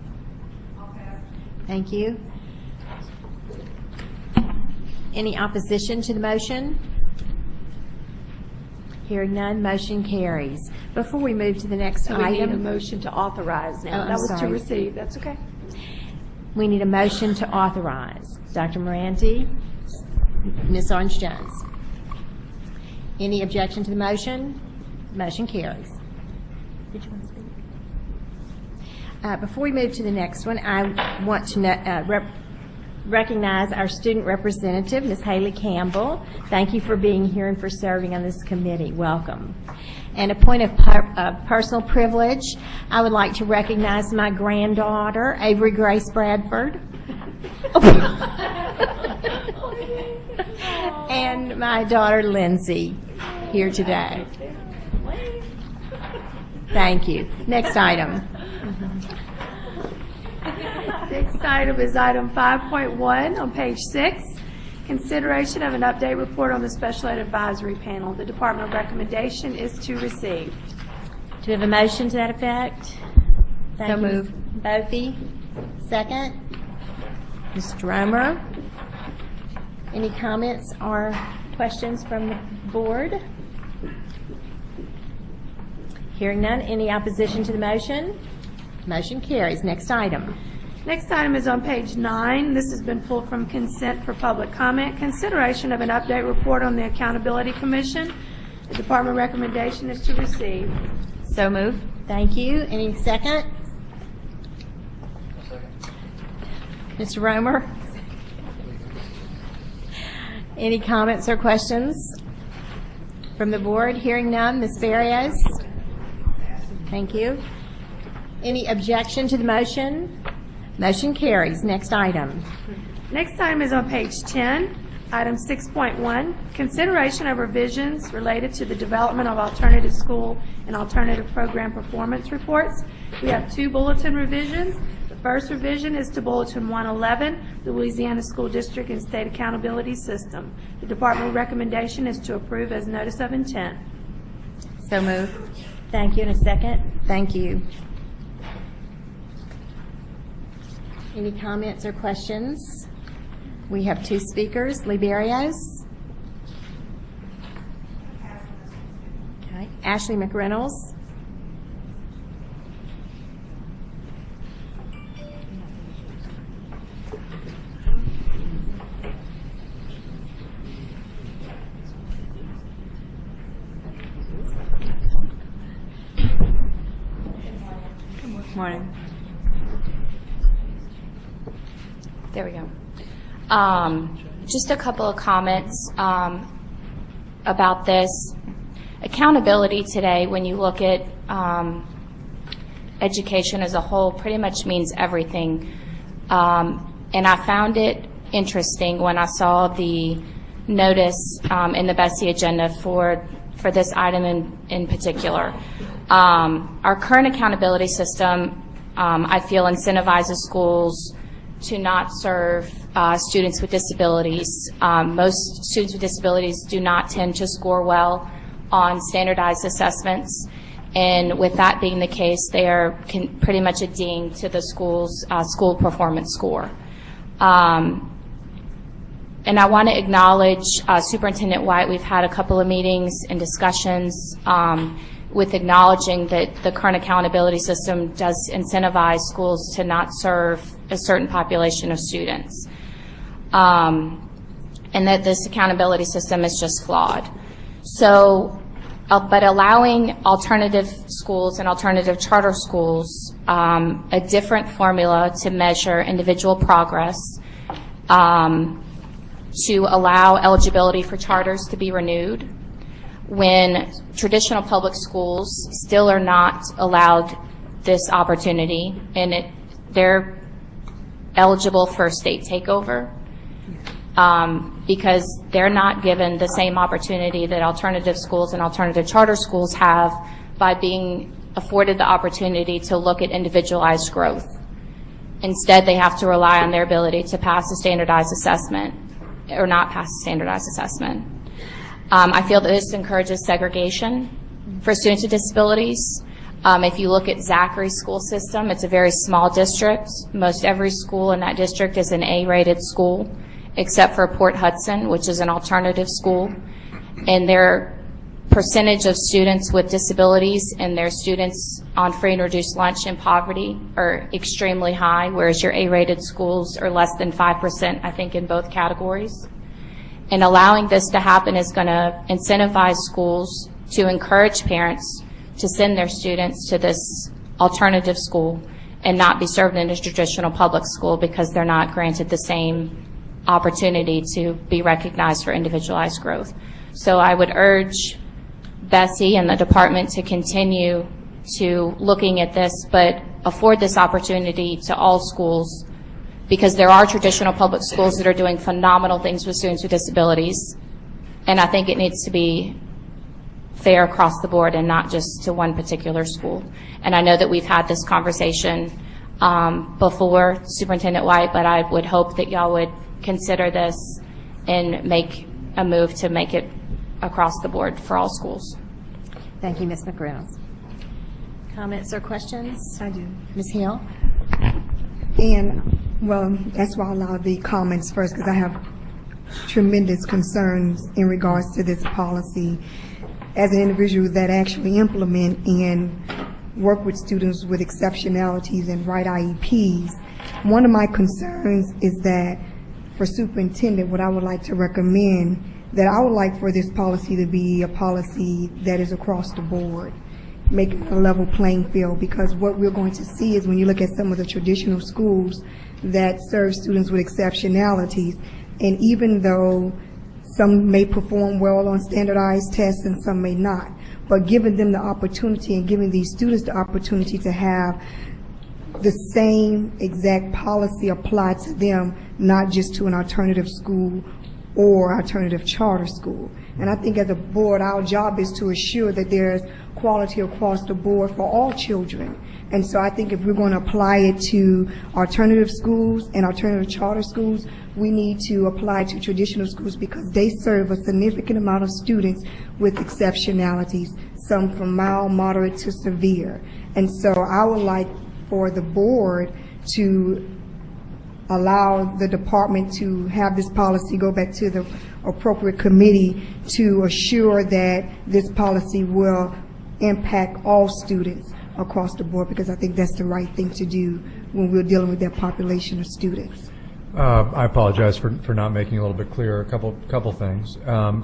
Speaker 1: Thank you. Any opposition to the motion? Hearing none, motion carries. Before we move to the next
Speaker 2: So we need a
Speaker 1: item,
Speaker 2: motion to authorize now.
Speaker 1: Oh,
Speaker 2: That was to
Speaker 1: sorry.
Speaker 2: receive, that's okay.
Speaker 1: we need a motion to authorize. Dr. Moranti, Ms. Orange-Jones. Any objection to the motion? Motion carries. Did you want to speak? Before we move to the next one, I want to recognize our student representative, Ms. Haley Campbell. Thank you for being here and for serving on this committee. Welcome. And a point of personal privilege, I would like to recognize my granddaughter, Avery Grace Bradford, and my daughter, Lindsay, here today. Thank you. Next item.
Speaker 2: Next item is item 5.1 on page 6, consideration of an update report on the Special Ed Advisory Panel. The department recommendation is to receive.
Speaker 1: Do we have a motion to that effect? Thank
Speaker 7: So
Speaker 1: you,
Speaker 7: moved.
Speaker 1: Ms. Bofi. Second. Mr. Romer. Any comments or questions from the board? Hearing none, any opposition to the motion? Motion carries. Next item.
Speaker 2: Next item is on page 9. This has been pulled from consent for public comment. Consideration of an update report on the Accountability Commission. The department recommendation is to receive.
Speaker 7: So moved.
Speaker 1: Thank you. Any second? Mr. Romer? Any comments or questions from the board? Hearing none, Ms. Barrios? Thank you. Any objection to the motion? Motion carries. Next item.
Speaker 2: Next item is on page 10, item 6.1, consideration of revisions related to the development of alternative school and alternative program performance reports. We have 2 bulletin revisions. The first revision is to Bulletin 111, the Louisiana School District and State Accountability System. The department recommendation is to approve as notice of intent.
Speaker 7: So moved.
Speaker 1: Thank you. In a second. Thank you. Any comments or questions? We have 2 speakers. Lee Barrios. Okay. Ashley McReynolds.
Speaker 7: Morning. There we go. Just a couple of comments about this. Accountability today, when you look at education as a whole, pretty much means everything. And I found it interesting when I saw the notice in the BESE agenda for this item in particular. Our current accountability system, I feel, incentivizes schools to not serve students with disabilities. Most students with disabilities do not tend to score well on standardized assessments, and with that being the case, they are pretty much a ding to the school's school performance score. And I want to acknowledge Superintendent White. We've had a couple of meetings and discussions with acknowledging that the current accountability system does incentivize schools to not serve a certain population of students, and that this accountability system is just flawed. So, but allowing alternative schools and alternative charter schools a different formula to measure individual progress, to allow eligibility for charters to be renewed, when traditional public schools still are not allowed this opportunity, and they're eligible for state takeover because they're not given the same opportunity that alternative schools and alternative charter schools have by being afforded the opportunity to look at individualized growth. Instead, they have to rely on their ability to pass a standardized assessment or not pass a standardized assessment. I feel that this encourages segregation for students with disabilities. If you look at Zachary's school system, it's a very small district. Most every school in that district is an A-rated school, except for Port Hudson, which is an alternative school. And their percentage of students with disabilities and their students on free and reduced lunch in poverty are extremely high, whereas your A-rated schools are less than 5%, I think, in both categories. And allowing this to happen is going to incentivize schools to encourage parents to send their students to this alternative school and not be served in a traditional public school because they're not granted the same opportunity to be recognized for individualized growth. So I would urge BESE and the department to continue to looking at this, but afford this opportunity to all schools, because there are traditional public schools that are doing phenomenal things with students with disabilities, and I think it needs to be
Speaker 11: fair across the board and not just to one particular school. And I know that we've had this conversation before, Superintendent White, but I would hope that y'all would consider this and make a move to make it across the board for all schools.
Speaker 1: Thank you, Ms. McReynolds. Comments or questions?
Speaker 10: I do.
Speaker 1: Ms. Hill?
Speaker 10: And, well, that's why I allow the comments first, because I have tremendous concerns in regards to this policy. As an individual that actually implement and work with students with exceptionalities and write IEPs, one of my concerns is that for superintendent, what I would like to recommend, that I would like for this policy to be a policy that is across the board, making a level playing field, because what we're going to see is when you look at some of the traditional schools that serve students with exceptionalities, and even though some may perform well on standardized tests and some may not, but giving them the opportunity and giving these students the opportunity to have the same exact policy applied to them, not just to an alternative school or alternative charter school. And I think as a board, our job is to assure that there's quality across the board for all children. And so I think if we're going to apply it to alternative schools and alternative charter schools, we need to apply it to traditional schools because they serve a significant amount of students with exceptionalities, some from mild, moderate to severe. And so I would like for the board to allow the department to have this policy go back to the appropriate committee to assure that this policy will impact all students across the board, because I think that's the right thing to do when we're dealing with that population of students.
Speaker 6: I apologize for not making it a little bit clearer. A couple things.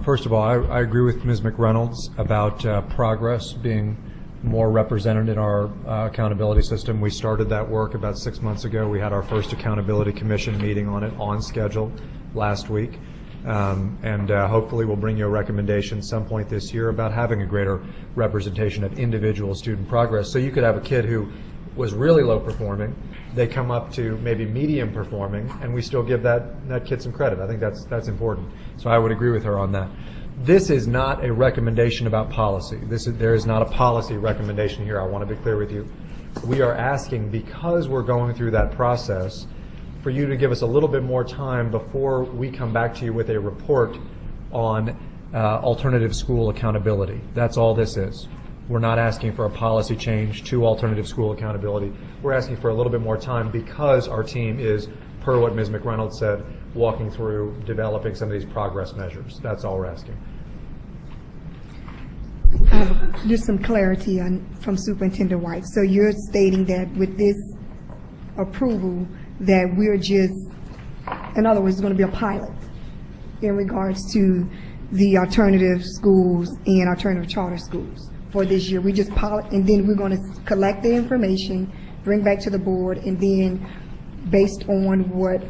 Speaker 6: First of all, I agree with Ms. McReynolds about progress being more represented in our accountability system. We started that work about 6 months ago. We had our first accountability commission meeting on it on schedule last week. And hopefully we'll bring you a recommendation some point this year about having a greater representation of individual student progress. So you could have a kid who was really low performing, they come up to maybe medium performing, and we still give that kid some credit. I think that's important. So I would agree with her on that. This is not a recommendation about policy. There is not a policy recommendation here. I want to be clear with you. We are asking, because we're going through that process, for you to give us a little bit more time before we come back to you with a report on alternative school accountability. That's all this is. We're not asking for a policy change to alternative school accountability. We're asking for a little bit more time because our team is, per what Ms. McReynolds said, walking through developing some of these progress measures. That's all we're asking.
Speaker 10: Just some clarity from Superintendent White. So you're stating that with this approval that we're just, in other words, it's going to be a pilot in regards to the alternative schools and alternative charter schools for this year. We just pilot, and then we're going to collect the information, bring back to the board, and then based on what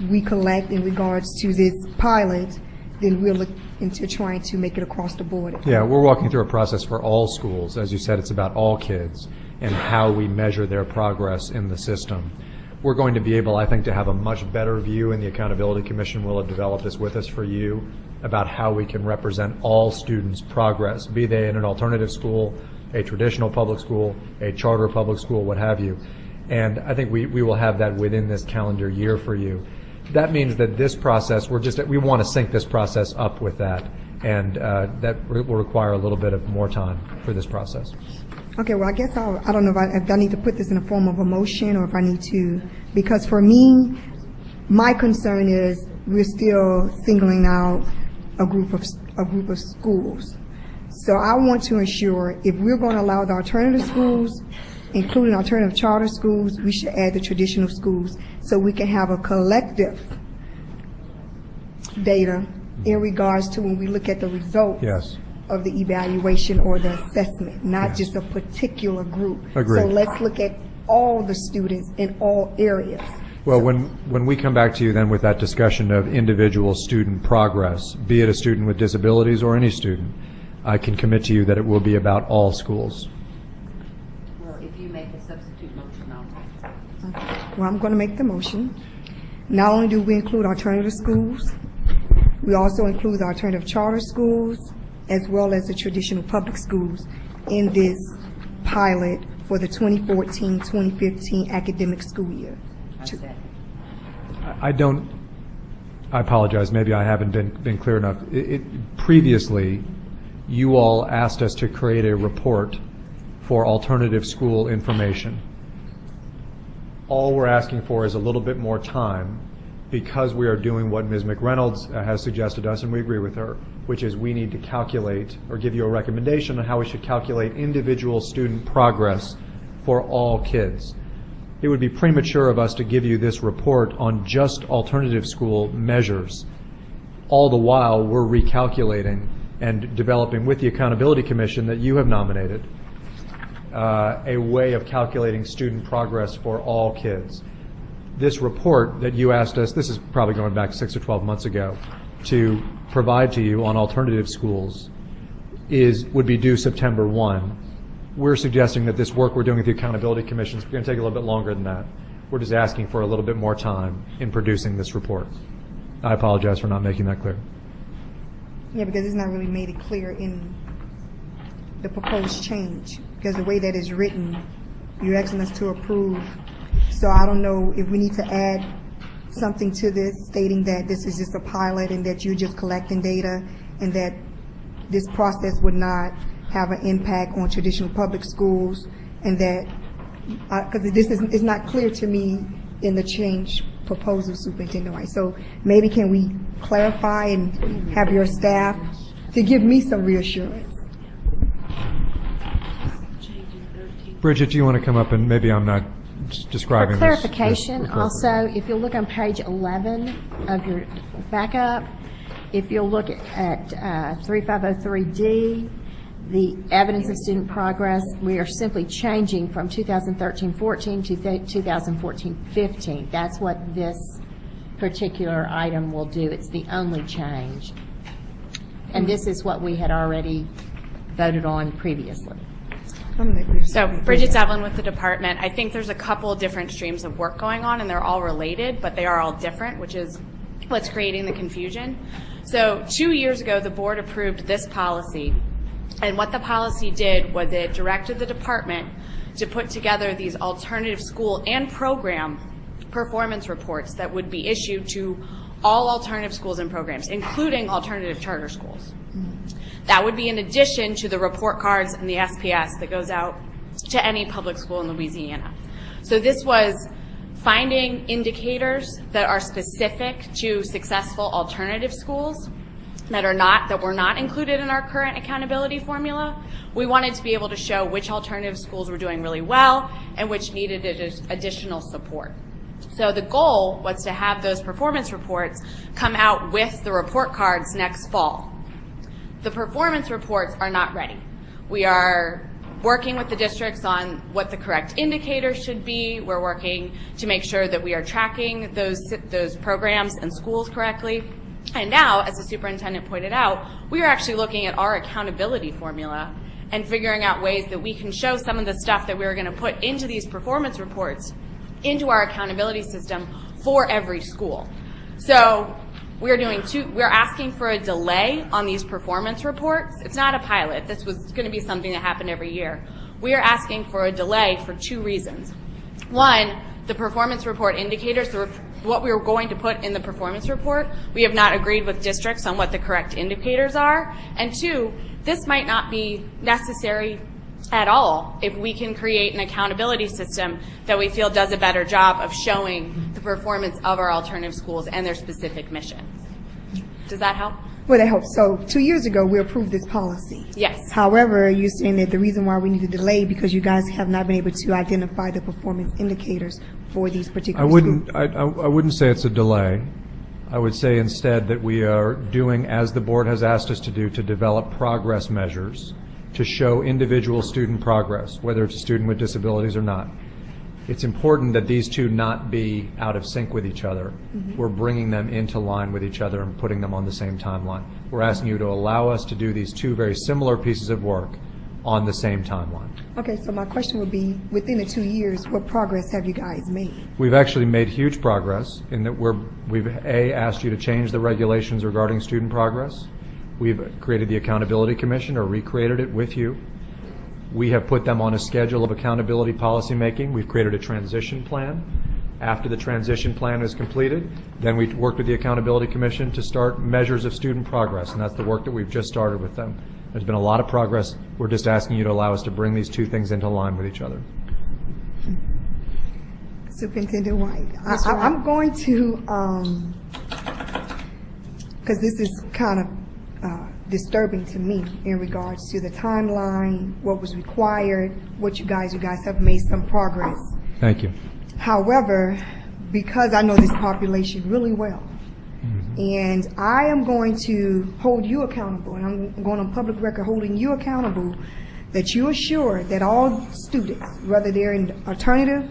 Speaker 10: we collect in regards to this pilot, then we'll look into trying to make it across the board.
Speaker 6: Yeah, we're walking through a process for all schools. As you said, it's about all kids and how we measure their progress in the system. We're going to be able, I think, to have a much better view, and the Accountability Commission will have developed this with us for you, about how we can represent all students' progress, be they in an alternative school, a traditional public school, a charter public school, what have you. And I think we will have that within this calendar year for you. That means that this process, we want to sync this process up with that, and that will require a little bit of more time for this process.
Speaker 10: Okay, well, I guess I don't know if I need to put this in the form of a motion or if I need to, because for me, my concern is we're still singling out a group of schools. So I want to ensure if we're going to allow the alternative schools, including alternative charter schools, we should add the traditional schools so we can have a collective data in regards to when we look at the results.
Speaker 6: Yes.
Speaker 10: Of the evaluation or the assessment, not just a particular group.
Speaker 6: Agreed.
Speaker 10: So let's look at all the students in all areas.
Speaker 6: Well, when we come back to you then with that discussion of individual student progress, be it a student with disabilities or any student, I can commit to you that it will be about all schools.
Speaker 3: Well, if you make a substitute motion, I'll take it.
Speaker 10: Well, I'm going to make the motion. Not only do we include alternative schools, we also include the alternative charter schools as well as the traditional public schools in this pilot for the 2014-2015 academic school year?
Speaker 6: I apologize, maybe I haven't been clear enough. Previously, you all asked us to create a report for alternative school information. All we're asking for is a little bit more time because we are doing what Ms. McReynolds has suggested us, and we agree with her, which is we need to calculate or give you a recommendation on how we should calculate individual student progress for all kids. It would be premature of us to give you this report on just alternative school measures. All the while, we're recalculating and developing with the Accountability Commission that you have nominated a way of calculating student progress for all kids. This report that you asked us, this is probably going back 6 or 12 months ago, to provide to you on alternative schools would be due September 1. We're suggesting that this work we're doing with the Accountability Commission is going to take a little bit longer than that. We're just asking for a little bit more time in producing this report. I apologize for not making that clear.
Speaker 10: Yeah, because it's not really made it clear in the proposed change, because the way that is written, you're asking us to approve. So I don't know if we need to add something to this stating that this is just a pilot and that you're just collecting data and that this process would not have an impact on traditional public schools, and that, because it's not clear to me in the change proposal, Superintendent White. So maybe can we clarify and have your staff to give me some reassurance?
Speaker 6: Bridget, do you want to come up and maybe I'm not describing
Speaker 1: For clarification, also, if you'll look on page 11 of your backup, if you'll look at 3503D, the evidence of student progress, we are simply changing from 2013-14 to 2014-15. That's what this particular item will do. It's the only change. And this is what we had already voted on previously.
Speaker 12: So Bridget Devlin with the department. I think there's a couple different streams of work going on, and they're all related, but they are all different, which is what's creating the confusion. So 2 years ago, the board approved this policy, and what the policy did was it directed the department to put together these alternative school and program performance reports that would be issued to all alternative schools and programs, including alternative charter schools. That would be in addition to the report cards and the SPS that goes out to any public school in Louisiana. So this was finding indicators that are specific to successful alternative schools that were not included in our current accountability formula. We wanted to be able to show which alternative schools were doing really well and which needed additional support. So the goal was to have those performance reports come out with the report cards next fall. The performance reports are not ready. We are working with the districts on what the correct indicators should be. We're working to make sure that we are tracking those programs and schools correctly. And now, as the superintendent pointed out, we are actually looking at our accountability formula and figuring out ways that we can show some of the stuff that we're going to put into these performance reports into our accountability system for every school. So we're asking for a delay on these performance reports. It's not a pilot. This was going to be something that happened every year. We are asking for a delay for 2 reasons. One, the performance report indicators, what we were going to put in the performance report, we have not agreed with districts on what the correct indicators are. And 2, this might not be necessary at all if we can create an accountability system that we feel does a better job of showing the performance of our alternative schools and their specific missions. Does that help?
Speaker 10: Well, that helps. So 2 years ago, we approved this policy.
Speaker 12: Yes.
Speaker 10: However, you're saying that the reason why we need to delay because you guys have not been able to identify the performance indicators for these particular schools.
Speaker 6: I wouldn't say it's a delay. I would say instead that we are doing as the board has asked us to do, to develop progress measures to show individual student progress, whether it's a student with disabilities or not. It's important that these two not be out of sync with each other. We're bringing them into line with each other and putting them on the same timeline. We're asking you to allow us to do these two very similar pieces of work on the same timeline.
Speaker 10: Okay, so my question would be, within the 2 years, what progress have you guys made?
Speaker 6: We've actually made huge progress in that we've asked you to change the regulations regarding student progress. We've created the Accountability Commission, or recreated it with you. We have put them on a schedule of accountability policymaking. We've created a transition plan. After the transition plan is completed, then we work with the Accountability Commission to start measures of student progress, and that's the work that we've just started with them. There's been a lot of progress. We're just asking you to allow us to bring these two things into line with each other.
Speaker 10: Superintendent White, I'm going to, because this is kind of disturbing to me in regards to the timeline, what was required, what you guys have made some progress.
Speaker 6: Thank you.
Speaker 10: However, because I know this population really well, and I am going to hold you accountable, and I'm going on public record holding you accountable, that you assure that all students, whether they're in alternative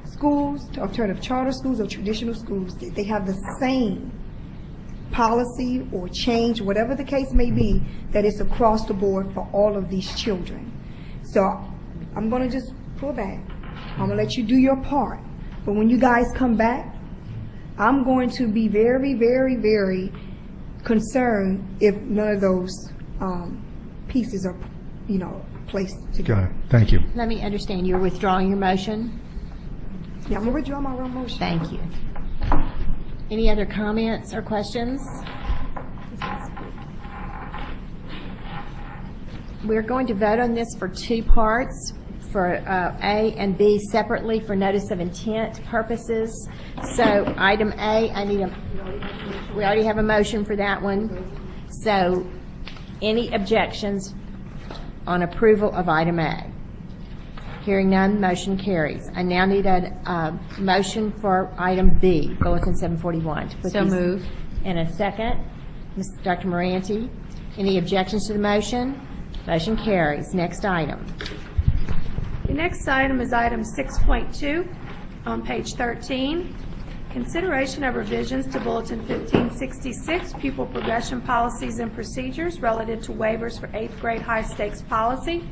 Speaker 10: schools, alternative charter schools, or traditional schools, that they have the same policy or change, whatever the case may be, that it's across the board for all of these children. So I'm going to just pull back. I'm going to let you do your part. But when you guys come back, I'm going to be very, very, very concerned if none of those pieces are, placed together.
Speaker 6: Got it. Thank you.
Speaker 1: Let me understand, you're withdrawing your motion?
Speaker 10: Yeah, I'm going to withdraw my own motion.
Speaker 1: Thank you. Any other comments or questions? We're going to vote on this for two parts, for A and B separately for notice of intent purposes. So item A, we already have a motion for that one. So any objections on approval of item A? Hearing none, motion carries. I now need a motion for item B, Bulletin 741.
Speaker 7: So moved.
Speaker 1: In a second, Dr. Moranti. Any objections to the motion? Motion carries. Next item.
Speaker 2: The next item is item 6.2 on page 13. Consideration of revisions to Bulletin 1566, Pupil Progression Policies and Procedures relative to waivers for 8th grade high-stakes policy.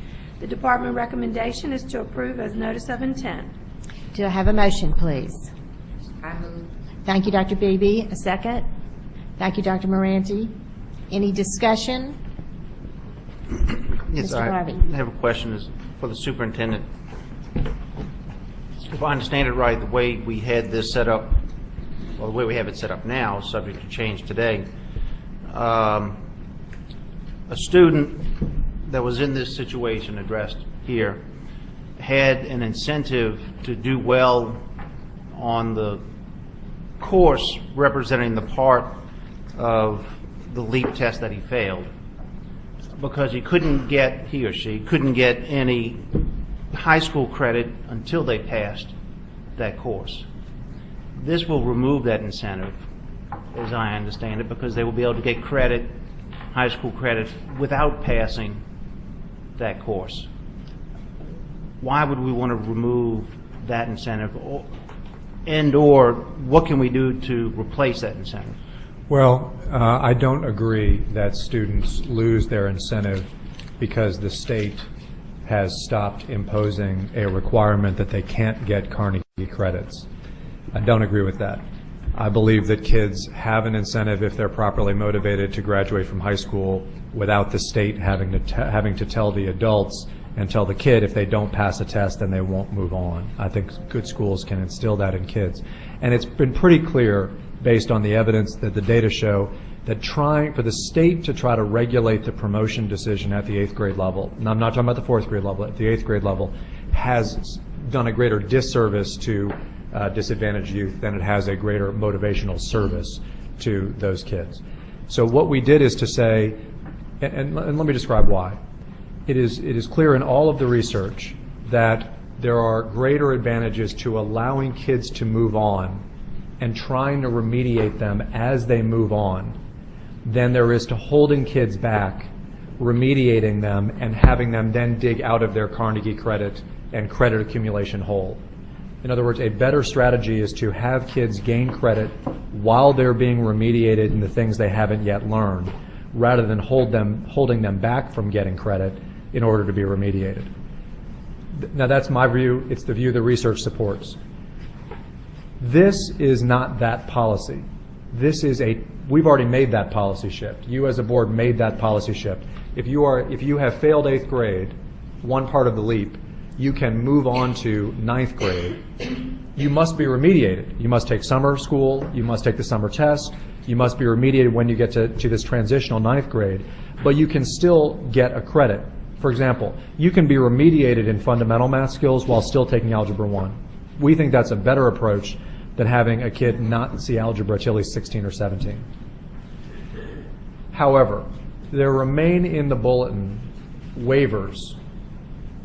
Speaker 2: The department recommendation is to approve as notice of intent.
Speaker 1: Do I have a motion, please?
Speaker 3: I move.
Speaker 1: Thank you, Dr. Beebe. A second? Thank you, Dr. Moranti. Any discussion?
Speaker 13: Yes,
Speaker 1: Mr.
Speaker 13: I
Speaker 1: Harvey.
Speaker 13: have a question for the superintendent. If I understand it right, the way we had this set up, or the way we have it set up now, subject to change today, a student that was in this situation addressed here had an incentive to do well on the course representing the part of the LEAP test that he failed, because he or she couldn't get any high school credit until they passed that course. This will remove that incentive, as I understand it, because they will be able to get credit, high school credit, without passing that course. Why would we want to remove that incentive, or what can we do to replace that incentive?
Speaker 6: Well, I don't agree that students lose their incentive because the state has stopped imposing a requirement that they can't get Carnegie credits. I don't agree with that. I believe that kids have an incentive if they're properly motivated to graduate from high school without the state having to tell the adults and tell the kid if they don't pass a test then they won't move on. I think good schools can instill that in kids. And it's been pretty clear, based on the evidence that the data show, that trying for the state to try to regulate the promotion decision at the 8th grade level, and I'm not talking about the 4th grade level, at the 8th grade level, has done a greater disservice to disadvantaged youth than it has a greater motivational service to those kids. So what we did is to say, and let me describe why. It is clear in all of the research that there are greater advantages to allowing kids to move on and trying to remediate them as they move on than there is to holding kids back, remediating them, and having them then dig out of their Carnegie credit and credit accumulation hole. In other words, a better strategy is to have kids gain credit while they're being remediated in the things they haven't yet learned, rather than holding them back from getting credit in order to be remediated. Now that's my view. It's the view the research supports. This is not that policy. we've already made that policy shift. You as a board made that policy shift. If you have failed 8th grade, one part of the leap, you can move on to 9th grade. You must be remediated. You must take summer school. You must take the summer test. You must be remediated when you get to this transitional 9th grade. But you can still get a credit. For example, you can be remediated in fundamental math skills while still taking Algebra 1. We think that's a better approach than having a kid not see algebra till he's 16 or 17. However, there remain in the bulletin waivers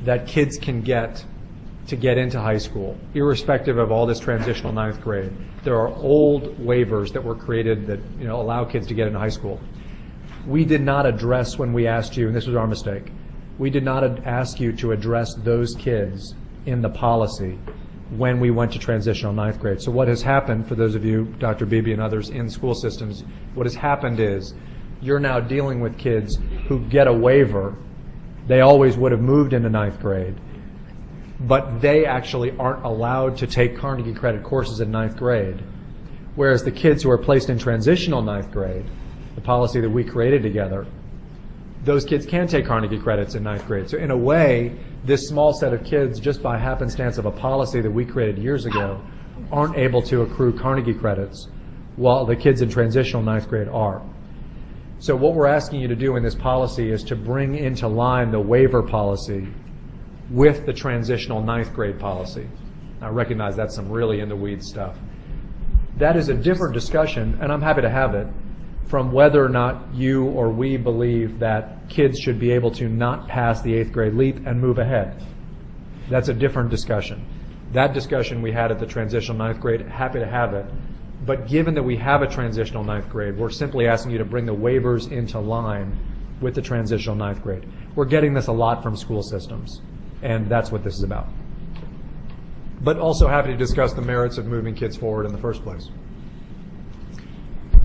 Speaker 6: that kids can get to get into high school, irrespective of all this transitional 9th grade. There are old waivers that were created that allow kids to get into high school. We did not address when we asked you, and this was our mistake, we did not ask you to address those kids in the policy when we went to transitional 9th grade. So what has happened, for those of you, Dr. Beebe and others in school systems, what has happened is you're now dealing with kids who get a waiver. They always would have moved into 9th grade, but they actually aren't allowed to take Carnegie credit courses in 9th grade. Whereas the kids who are placed in transitional 9th grade, the policy that we created together, those kids can take Carnegie credits in 9th grade. So in a way, this small set of kids, just by happenstance of a policy that we created years ago, aren't able to accrue Carnegie credits, while the kids in transitional 9th grade are. So what we're asking you to do in this policy is to bring into line the waiver policy with the transitional 9th grade policy. I recognize that's some really in the weeds stuff. That is a different discussion, and I'm happy to have it, from whether or not you or we believe that kids should be able to not pass the 8th grade leap and move ahead. That's a different discussion. That discussion we had at the transitional 9th grade, happy to have it. But given that we have a transitional 9th grade, we're simply asking you to bring the waivers into line with the transitional 9th grade. We're getting this a lot from school systems, and that's what this is about. But also happy to discuss the merits of moving kids forward in the first place.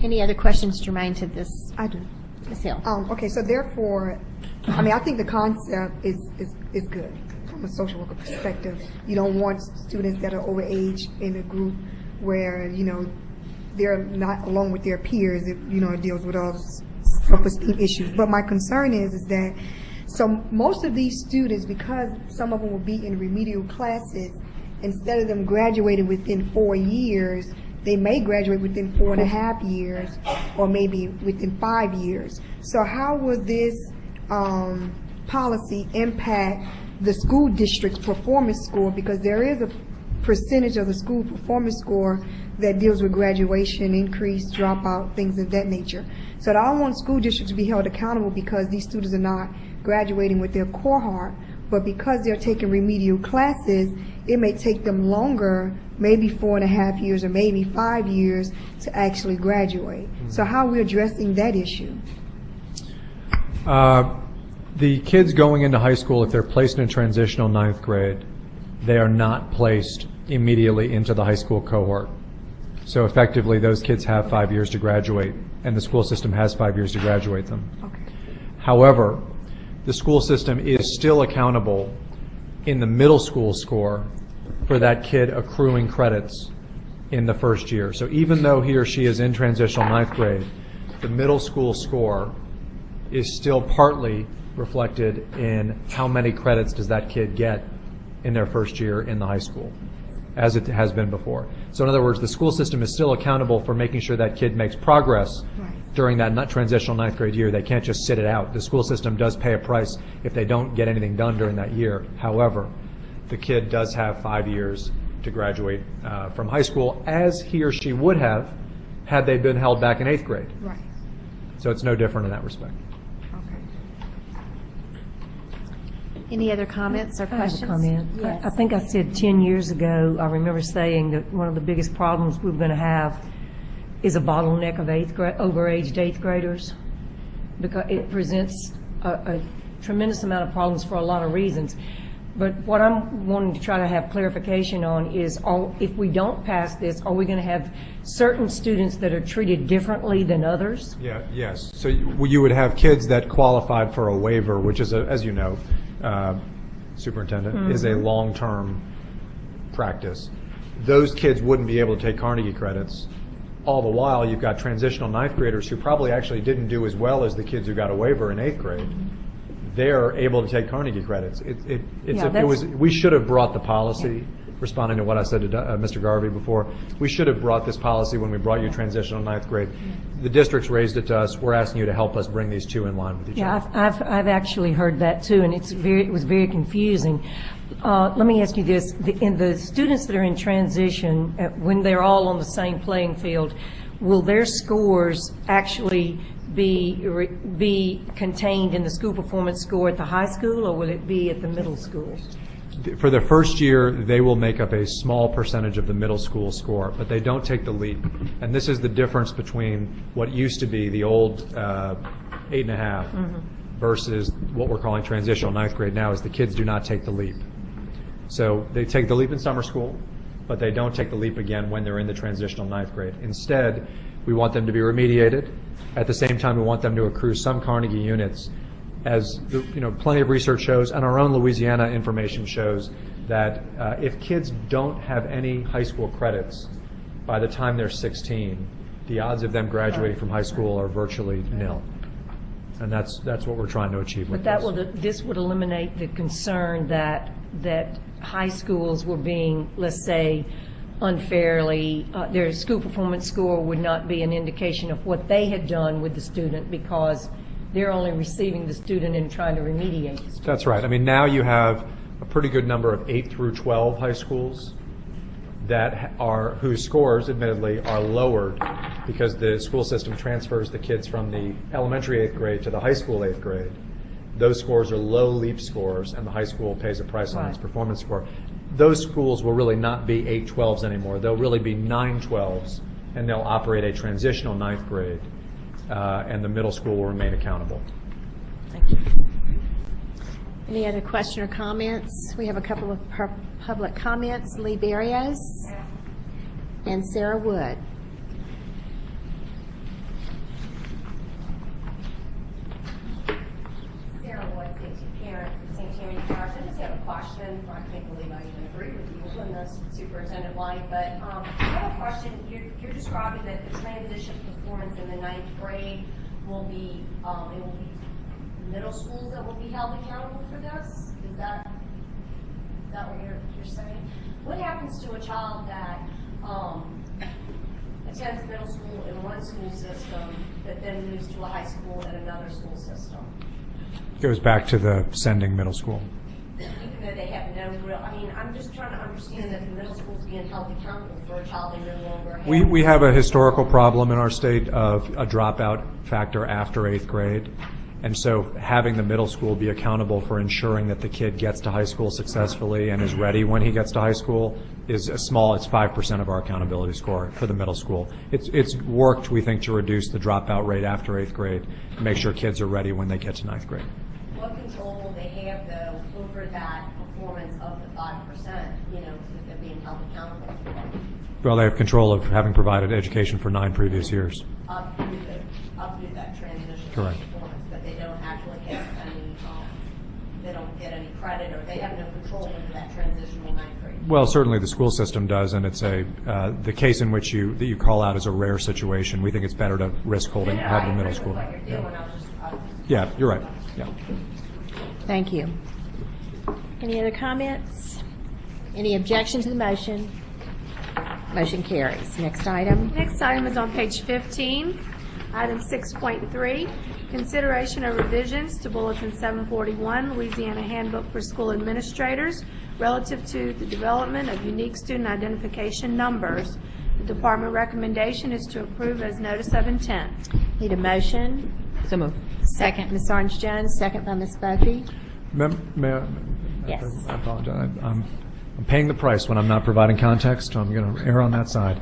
Speaker 1: Any other questions germane to this?
Speaker 10: I do.
Speaker 1: Ms. Hill?
Speaker 10: Okay, so therefore, I think the concept is good from a social worker perspective. You don't want students that are overage in a group where, they're not along with their peers, it deals with all self-esteem issues. But my concern is that, so most of these students, because some of them will be in remedial classes, instead of them graduating within 4 years, they may graduate within 4.5 years, or maybe within 5 years. So how will this policy impact the school district's performance score? Because there is a percentage of the school performance score that deals with graduation, increase, dropout, things of that nature. So I don't want school districts to be held accountable because these students are not graduating with their cohort, but because they're taking remedial classes, it may take them longer, maybe 4.5 years or maybe 5 years to actually graduate. So how are we addressing that issue?
Speaker 6: The kids going into high school, if they're placed in transitional 9th grade, they are not placed immediately into the high school cohort. So effectively, those kids have 5 years to graduate, and the school system has 5 years to graduate them.
Speaker 10: Okay.
Speaker 6: However, the school system is still accountable in the middle school score for that kid accruing credits in the first year. So even though he or she is in transitional 9th grade, the middle school score is still partly reflected in how many credits does that kid get in their first year in the high school, as it has been before. So in other words, the school system is still accountable for making sure that kid makes progress during that transitional 9th grade year. They can't just sit it out. The school system does pay a price if they don't get anything done during that year. However, the kid does have 5 years to graduate from high school, as he or she would have had they been held back in 8th grade.
Speaker 10: Right.
Speaker 6: So it's no different in that respect.
Speaker 1: Any other comments or questions?
Speaker 4: I have a comment.
Speaker 1: Yes.
Speaker 4: I think I said 10 years ago, I remember saying that one of the biggest problems we're going to have is a bottleneck of overaged 8th graders, because it presents a tremendous amount of problems for a lot of reasons. But what I'm wanting to try to have clarification on is, if we don't pass this, are we going to have certain students that are treated differently than others?
Speaker 6: Yes. So you would have kids that qualified for a waiver, which is, as you know, Superintendent, is a long-term practice. Those kids wouldn't be able to take Carnegie credits, all the while, you've got transitional ninth graders who probably actually didn't do as well as the kids who got a waiver in 8th grade. They're able to take Carnegie credits. We should have brought the policy, responding to what I said to Mr. Garvey before, we should have brought this policy when we brought you transitional ninth grade. The districts raised it to us. We're asking you to help us bring these two in line with each other.
Speaker 4: Yeah, I've actually heard that too, and it was very confusing. Let me ask you this: in the students that are in transition, when they're all on the same playing field, will their scores actually be contained in the school performance score at the high school, or will it be at the middle school?
Speaker 6: For the first year, they will make up a small percentage of the middle school score, but they don't take the leap. And this is the difference between what used to be the old 8.5 versus what we're calling transitional ninth grade now, is the kids do not take the leap. So they take the leap in summer school, but they don't take the leap again when they're in the transitional ninth grade. Instead, we want them to be remediated. At the same time, we want them to accrue some Carnegie units. As plenty of research shows, and our own Louisiana information shows, that if kids don't have any high school credits by the time they're 16, the odds of them graduating from high school are virtually nil. And that's what we're trying to achieve with
Speaker 4: this would eliminate the concern that high schools were being, let's say, unfairly, their school performance score would not be an indication of what they had done with the student, because they're only receiving the student and trying to remediate the student.
Speaker 6: That's right. I mean, now you have a pretty good number of 8 through 12 high schools whose scores, admittedly, are lowered because the school system transfers the kids from the elementary 8th grade to the high school 8th grade. Those scores are low leap scores, and the high school pays a price on its performance score. Those schools will really not be 8-12s anymore. They'll really be 9-12s, and they'll operate a transitional ninth grade. And the middle school will remain accountable.
Speaker 1: Thank you. Any other question or comments? We have a couple of public comments. Lee Berrios and Sarah Wood.
Speaker 14: Sarah Wood, safety parent from St. Tammany Parish. I just have a question. I can't believe I even agree with you on this, Superintendent White, but I have a question. You're describing that the transition performance in the ninth grade will be, it will be middle schools that will be held accountable for this? Is that what you're saying? What happens to a child that attends middle school in one school system that then moves to a high school in another school system?
Speaker 6: Goes back to the sending middle school.
Speaker 14: Even though they have no real, I'm just trying to understand that the middle school is being held accountable for a child they no longer have.
Speaker 6: We have a historical problem in our state of a dropout factor after 8th grade. And so having the middle school be accountable for ensuring that the kid gets to high school successfully and is ready when he gets to high school is it's 5% of our accountability score for the middle school. It's worked, we think, to reduce the dropout rate after 8th grade and make sure kids are ready when they get to 9th grade.
Speaker 14: What control will they have, though, over that performance of the 5%, that they're being held accountable for?
Speaker 6: Well, they have control of having provided education for 9 previous years.
Speaker 14: Up through that transition
Speaker 6: Correct.
Speaker 14: performance, but they don't actually have any, they don't get any credit, or they have no control over that transitional ninth grade.
Speaker 6: Well, certainly the school system does, and it's the case in which that you call out is a rare situation. We think it's better to risk having the middle school.
Speaker 14: What you're doing, I was just
Speaker 6: Yeah, you're right. Yeah.
Speaker 1: Thank you. Any other comments? Any objection to the motion? Motion carries. Next item.
Speaker 2: Next item is on page 15, item 6.3, consideration of revisions to Bulletin 741, Louisiana Handbook for School Administrators, relative to the development of unique student identification numbers. The department recommendation is to approve as notice of intent.
Speaker 1: Need a motion? So moved. Second. Ms. Orange Jones, second by Ms. Buffy. Yes.
Speaker 6: I apologize. I'm paying the price when I'm not providing context, so I'm going to err on that side.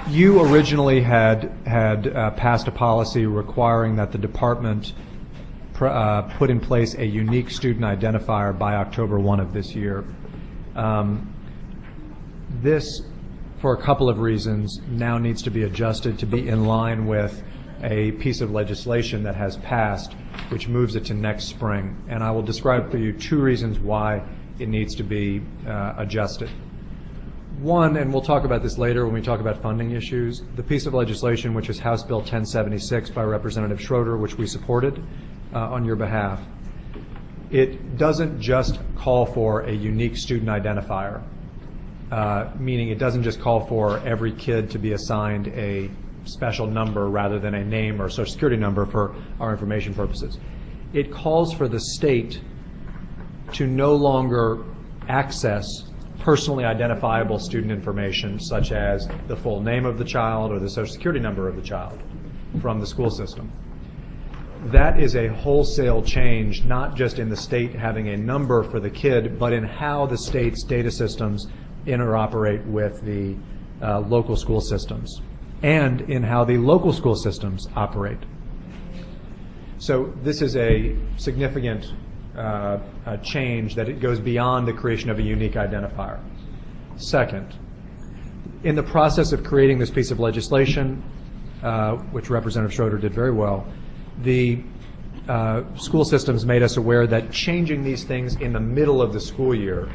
Speaker 6: You originally had passed a policy requiring that the department put in place a unique student identifier by October 1 of this year. This, for a couple of reasons, now needs to be adjusted to be in line with a piece of legislation that has passed, which moves it to next spring. And I will describe for you 2 reasons why it needs to be adjusted. One, and we'll talk about this later when we talk about funding issues, the piece of legislation, which is House Bill 1076 by Representative Schroeder, which we supported on your behalf, it doesn't just call for a unique student identifier, meaning it doesn't just call for every kid to be assigned a special number rather than a name or social security number for our information purposes. It calls for the state to no longer access personally identifiable student information, such as the full name of the child or the social security number of the child, from the school system. That is a wholesale change, not just in the state having a number for the kid, but in how the state's data systems interoperate with the local school systems, and in how the local school systems operate. So this is a significant change that it goes beyond the creation of a unique identifier. Second, in the process of creating this piece of legislation, which Representative Schroeder did very well, the school systems made us aware that changing these things in the middle of the school year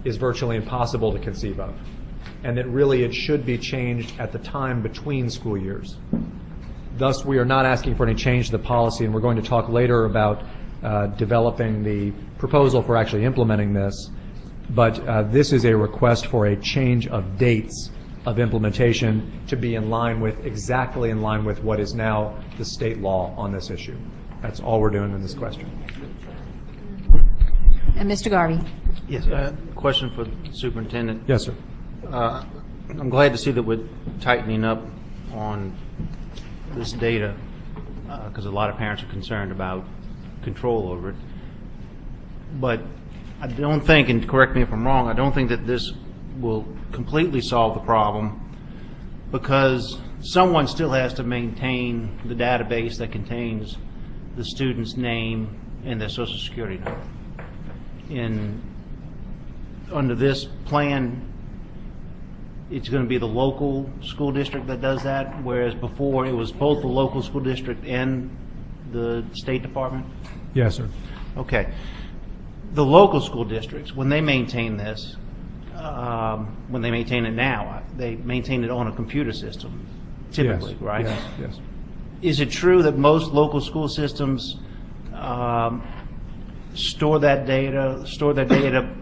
Speaker 6: is virtually impossible to conceive of, and that really it should be changed at the time between school years. Thus, we are not asking for any change to the policy, and we're going to talk later about developing the proposal for actually implementing this, but this is a request for a change of dates of implementation to be in line with, exactly in line with what is now the state law on this issue. That's all we're doing in this question.
Speaker 1: And Mr. Garvey.
Speaker 13: Yes, question for the superintendent.
Speaker 6: Yes, sir.
Speaker 13: I'm glad to see that we're tightening up on this data because a lot of parents are concerned about control over it. But I don't think, and correct me if I'm wrong, I don't think that this will completely solve the problem, because someone still has to maintain the database that contains the student's name and their social security number. Under this plan, it's going to be the local school district that does that, whereas before it was both the local school district and the State Department?
Speaker 6: Yes, sir.
Speaker 13: Okay. The local school districts, when they maintain this, when they maintain it now, they maintain it on a computer system, typically,
Speaker 6: yes,
Speaker 13: right?
Speaker 6: Yes, yes.
Speaker 13: Is it true that most local school systems store that data,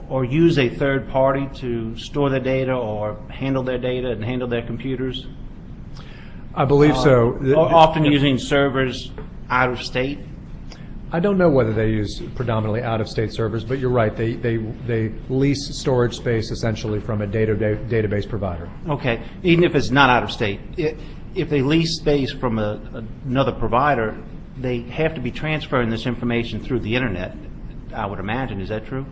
Speaker 13: or use a third party to store their data or handle their data and handle their computers?
Speaker 6: I believe so.
Speaker 13: Often using servers out of state?
Speaker 6: I don't know whether they use predominantly out-of-state servers, but you're right. They lease storage space essentially from a database provider.
Speaker 13: Okay. Even if it's not out of state, if they lease space from another provider, they have to be transferring this information through the internet, I would imagine. Is that true?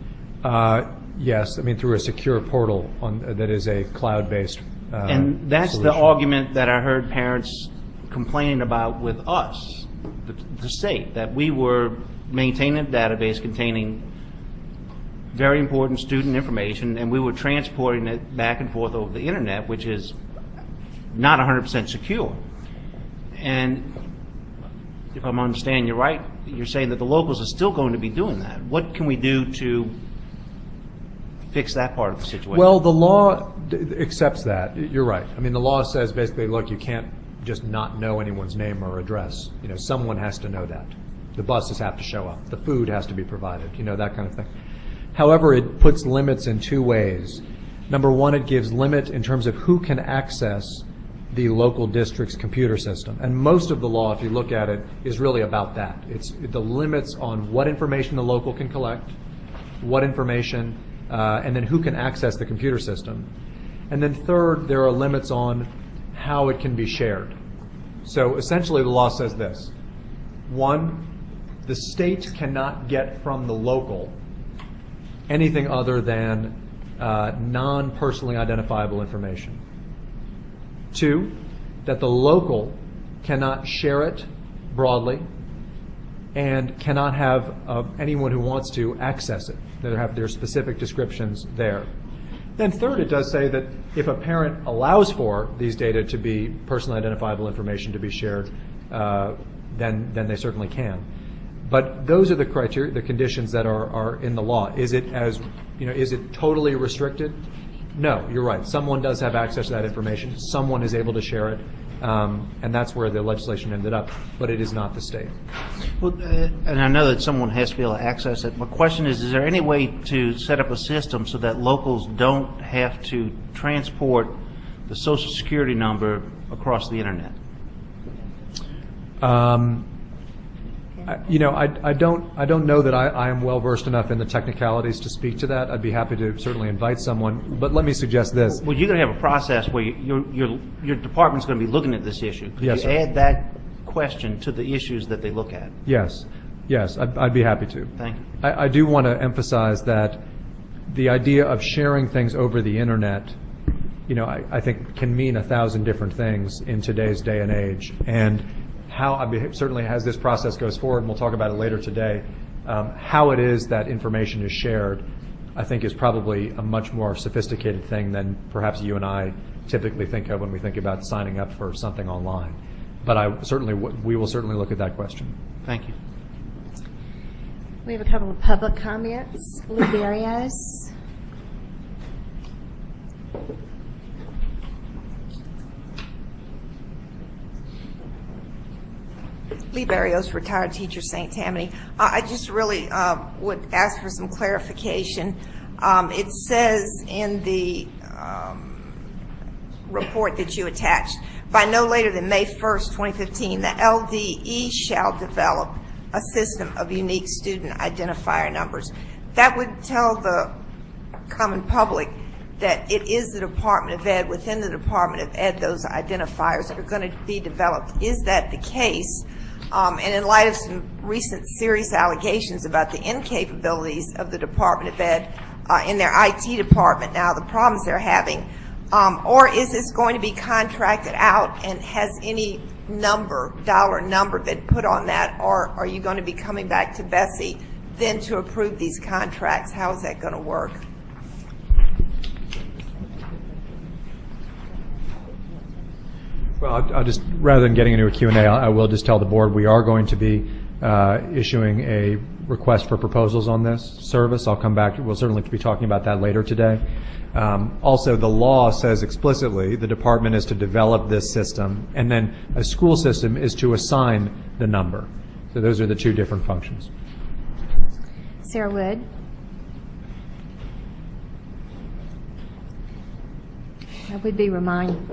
Speaker 6: Yes. I mean, through a secure portal that is a cloud-based
Speaker 13: and that's
Speaker 6: solution.
Speaker 13: The argument that I heard parents complaining about with us, the state, that we were maintaining a database containing very important student information, and we were transporting it back and forth over the internet, which is not 100% secure. And if I'm understanding you right, you're saying that the locals are still going to be doing that. What can we do to fix that part of the situation?
Speaker 6: Well, the law accepts that. You're right. I mean, the law says basically, look, you can't just not know anyone's name or address. You know, someone has to know that. The buses have to show up. The food has to be provided. You know, that kind of thing. However, it puts limits in two ways. Number one, it gives limit in terms of who can access the local district's computer system. And most of the law, if you look at it, is really about that. It's the limits on what information the local can collect, what information, and then who can access the computer system. And then third, there are limits on how it can be shared. So essentially the law says this. One, the state cannot get from the local anything other than non-personally identifiable information. Two, that the local cannot share it broadly and cannot have anyone who wants to access it. They have their specific descriptions there. Then third, it does say that if a parent allows for these data to be personally identifiable information to be shared, then they certainly can. But those are the criteria, the conditions that are in the law. Is it is it totally restricted? No, you're right. Someone does have access to that information. Someone is able to share it, and that's where the legislation ended up. But it is not the state.
Speaker 13: Well, and I know that someone has to be able to access it. My question is there any way to set up a system so that locals don't have to transport the Social Security number across the internet?
Speaker 6: I don't know that I am well versed enough in the technicalities to speak to that. I'd be happy to certainly invite someone, but let me suggest this.
Speaker 13: Well, you're going to have a process where your department's going to be looking at this issue. Could
Speaker 6: Yes,
Speaker 13: you
Speaker 6: sir.
Speaker 13: add that question to the issues that they look at?
Speaker 6: Yes, I'd be happy to.
Speaker 13: Thank you.
Speaker 6: I do want to emphasize that the idea of sharing things over the internet, I think can mean 1,000 different things in today's day and age. And certainly as this process goes forward, and we'll talk about it later today, how it is that information is shared, I think is probably a much more sophisticated thing than perhaps you and I typically think of when we think about signing up for something online. But we will certainly look at that question.
Speaker 13: Thank you.
Speaker 1: We have a couple of public comments. Lou Barrios.
Speaker 8: Lee Barrios, retired teacher, St. Tammany. I just really would ask for some clarification. It says in the report that you attached, by no later than May 1st, 2015, the LDE shall develop a system of unique student identifier numbers. That would tell the common public that it is the Department of Ed, within the Department of Ed, those identifiers are going to be developed. Is that the case? And in light of some recent serious allegations about the incapabilities of the Department of Ed in their IT department now, the problems they're having, or is this going to be contracted out, and has any dollar number been put on that, or are you going to be coming back to BESE then to approve these contracts? How is that going to work?
Speaker 6: Well, I'll just, rather than getting into a Q&A, I will just tell the board we are going to be issuing a request for proposals on this service. I'll come back. We'll certainly be talking about that later today. Also, the law says explicitly the department is to develop this system, and then a school system is to assign the number. So those are the two different functions.
Speaker 1: Sarah Wood. I would be reminded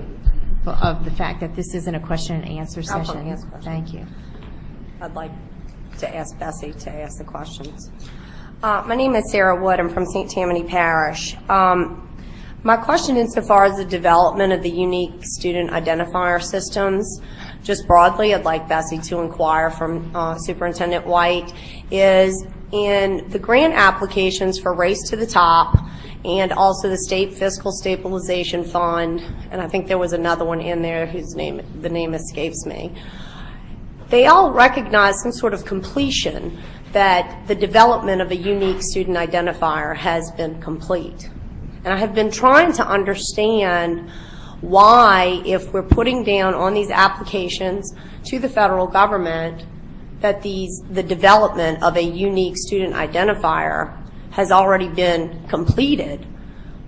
Speaker 1: of the fact that this isn't a question and answer session.
Speaker 14: probably ask questions.
Speaker 1: Thank you.
Speaker 14: I'd like to ask BESE to ask the questions. My name is Sarah Wood. I'm from St. Tammany Parish. My question insofar as the development of the unique student identifier systems, just broadly, I'd like BESE to inquire from Superintendent White, is in the grant applications for Race to the Top and also the State Fiscal Stabilization Fund, and I think there was another one in there the name escapes me. They all recognize some sort of completion that the development of a unique student identifier has been complete. And I have been trying to understand why, if we're putting down on these applications to the federal government that the development of a unique student identifier has already been completed,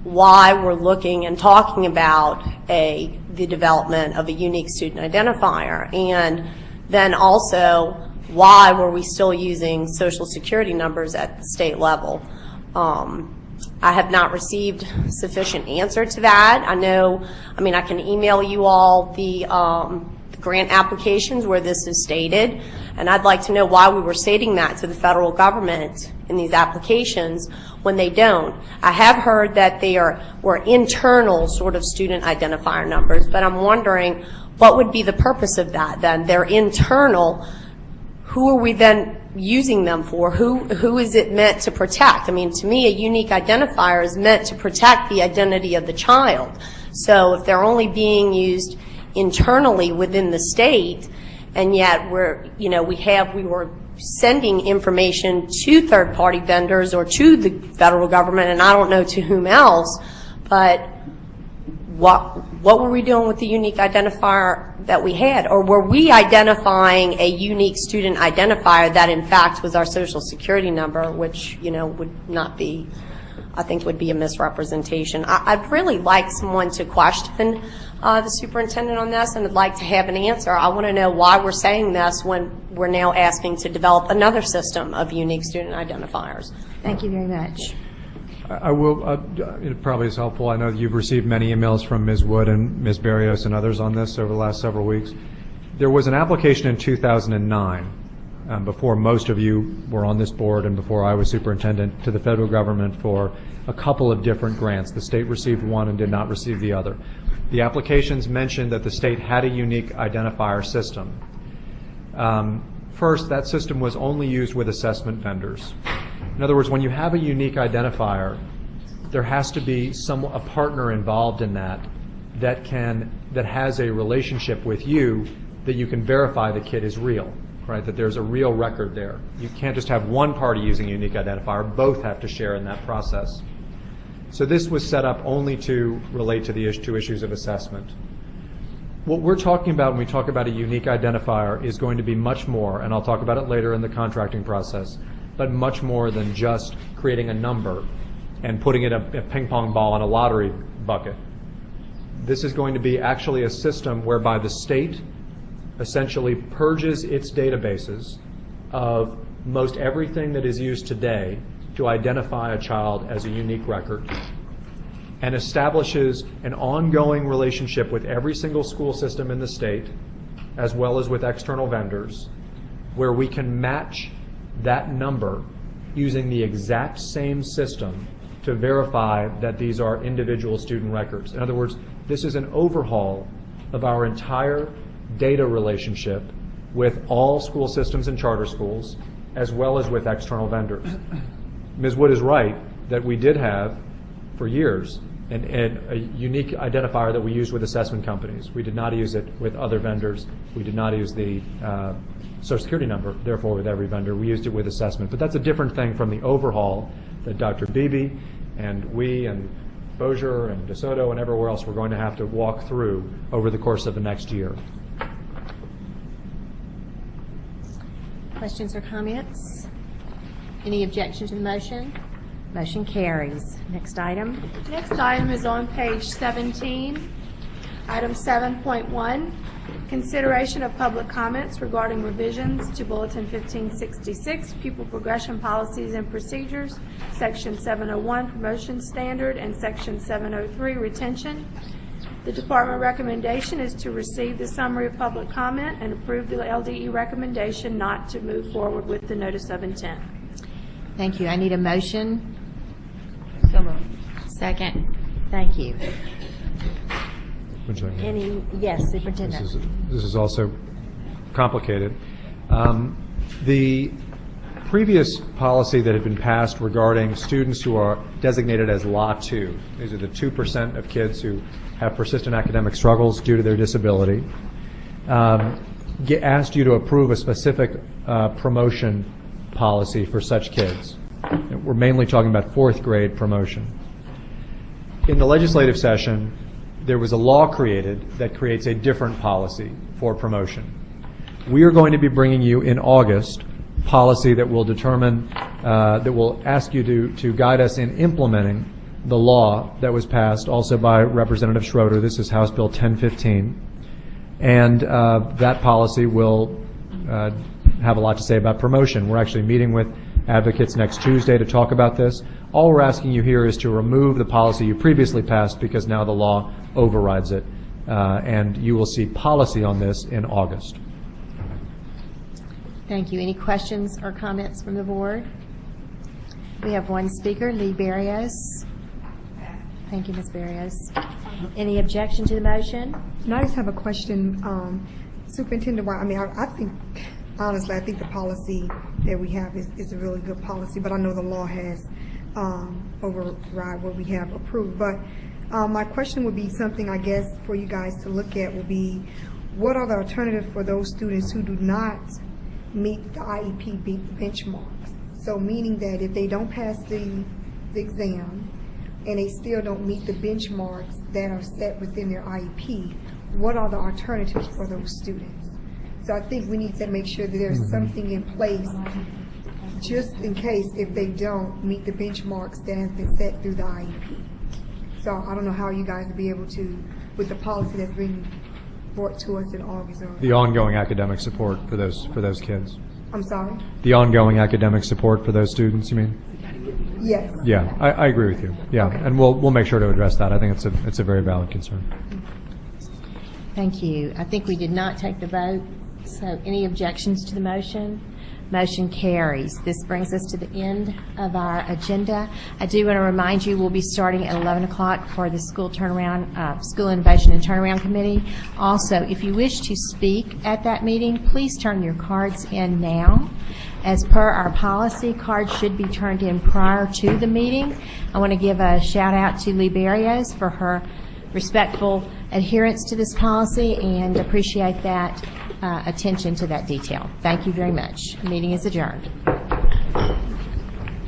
Speaker 14: why we're looking and talking about the development of a unique student identifier, and then also why were we still using Social Security numbers at the state level. I have not received sufficient answer to that. I can email you all the grant applications where this is stated, and I'd like to know why we were stating that to the federal government in these applications when they don't. I have heard that were internal sort of student identifier numbers, but I'm wondering what would be the purpose of that then? They're internal. Who are we then using them for? Who is it meant to protect? I mean, to me, a unique identifier is meant to protect the identity of the child. So if they're only being used internally within the state, and yet we were sending information to third-party vendors or to the federal government, and I don't know to whom else, but what were we doing with the unique identifier that we had? Or were we identifying a unique student identifier that in fact was our social security number, which, would not be, I think would be a misrepresentation. I'd really like someone to question the superintendent on this, and I'd like to have an answer. I want to know why we're saying this when we're now asking to develop another system of unique student identifiers.
Speaker 1: Thank you very much.
Speaker 6: I will, it probably is helpful. I know that you've received many emails from Ms. Wood and Ms. Barrios and others on this over the last several weeks. There was an application in 2009, before most of you were on this board and before I was superintendent, to the federal government for a couple of different grants. The state received one and did not receive the other. The applications mentioned that the state had a unique identifier system. First, that system was only used with assessment vendors. In other words, when you have a unique identifier, there has to be a partner involved in that has a relationship with you that you can verify the kid is real, right? That there's a real record there. You can't just have one party using a unique identifier. Both have to share in that process. So this was set up only to relate to the two issues of assessment. What we're talking about when we talk about a unique identifier is going to be much more, and I'll talk about it later in the contracting process, but much more than just creating a number and putting it a ping pong ball in a lottery bucket. This is going to be actually a system whereby the state essentially purges its databases of most everything that is used today to identify a child as a unique record, and establishes an ongoing relationship with every single school system in the state, as well as with external vendors, where we can match that number using the exact same system to verify that these are individual student records. In other words, this is an overhaul of our entire data relationship with all school systems and charter schools, as well as with external vendors. Ms. Wood is right that we did have, for years, a unique identifier that we used with assessment companies. We did not use it with other vendors. We did not use the Social Security number, therefore, with every vendor. We used it with assessment. But that's a different thing from the overhaul that Dr. Beebe and we and Bozier and DeSoto and everywhere else we're going to have to walk through over the course of the next year.
Speaker 1: Questions or comments? Any objection to the motion? Motion carries. Next item.
Speaker 2: Next item is on page 17, item 7.1, consideration of public comments regarding revisions to Bulletin 1566, Pupil Progression Policies and Procedures, Section 701, Promotion Standard, and Section 703, Retention. The department recommendation is to receive the summary of public comment and approve the LDE recommendation not to move forward with the notice of intent.
Speaker 1: Thank you. I need a motion.
Speaker 7: Second.
Speaker 1: Thank you.
Speaker 6: Would you like me?
Speaker 1: Yes, Superintendent.
Speaker 6: This is also complicated. The previous policy that had been passed regarding students who are designated as Law 2, these are the 2% of kids who have persistent academic struggles due to their disability, asked you to approve a specific promotion policy for such kids. We're mainly talking about fourth grade promotion. In the legislative session, there was a law created that creates a different policy for promotion. We are going to be bringing you in August policy that will determine, that will ask you to guide us in implementing the law that was passed also by Representative Schroeder. This is House Bill 1015. And that policy will have a lot to say about promotion. We're actually meeting with advocates next Tuesday to talk about this. All we're asking you here is to remove the policy you previously passed because now the law overrides it. And you will see policy on this in August.
Speaker 1: Thank you. Any questions or comments from the board? We have one speaker, Lee Barrios. Thank you, Ms. Barrios. Any objection to the motion?
Speaker 10: And I just have a question, Superintendent White. I mean, I think, honestly, I think the policy that we have is a really good policy, but I know the law has override what we have approved. But my question would be something, I guess, for you guys to look at would be, what are the alternatives for those students who do not meet the IEP benchmarks? So meaning that if they don't pass the exam, and they still don't meet the benchmarks that are set within their IEP, what are the alternatives for those students? So I think we need to make sure that there's something in place just in case if they don't meet the benchmarks that have been set through the IEP. So I don't know how you guys will be able to, with the policy that's been brought to us in August.
Speaker 6: The ongoing academic support for those kids.
Speaker 10: I'm sorry?
Speaker 6: The ongoing academic support for those students, you mean?
Speaker 10: Yes.
Speaker 6: Yeah, I agree with you. Yeah,
Speaker 10: Okay.
Speaker 6: and we'll make sure to address that. I think it's a very valid concern.
Speaker 1: Thank you. I think we did not take the vote, so any objections to the motion? Motion carries. This brings us to the end of our agenda. I do want to remind you, we'll be starting at 11 o'clock for the School Innovation and Turnaround Committee. Also, if you wish to speak at that meeting, please turn your cards in now. As per our policy, cards should be turned in prior to the meeting. I want to give a shout out to Lee Barrios for her respectful adherence to this policy and appreciate that attention to that detail. Thank you very much. The meeting is adjourned.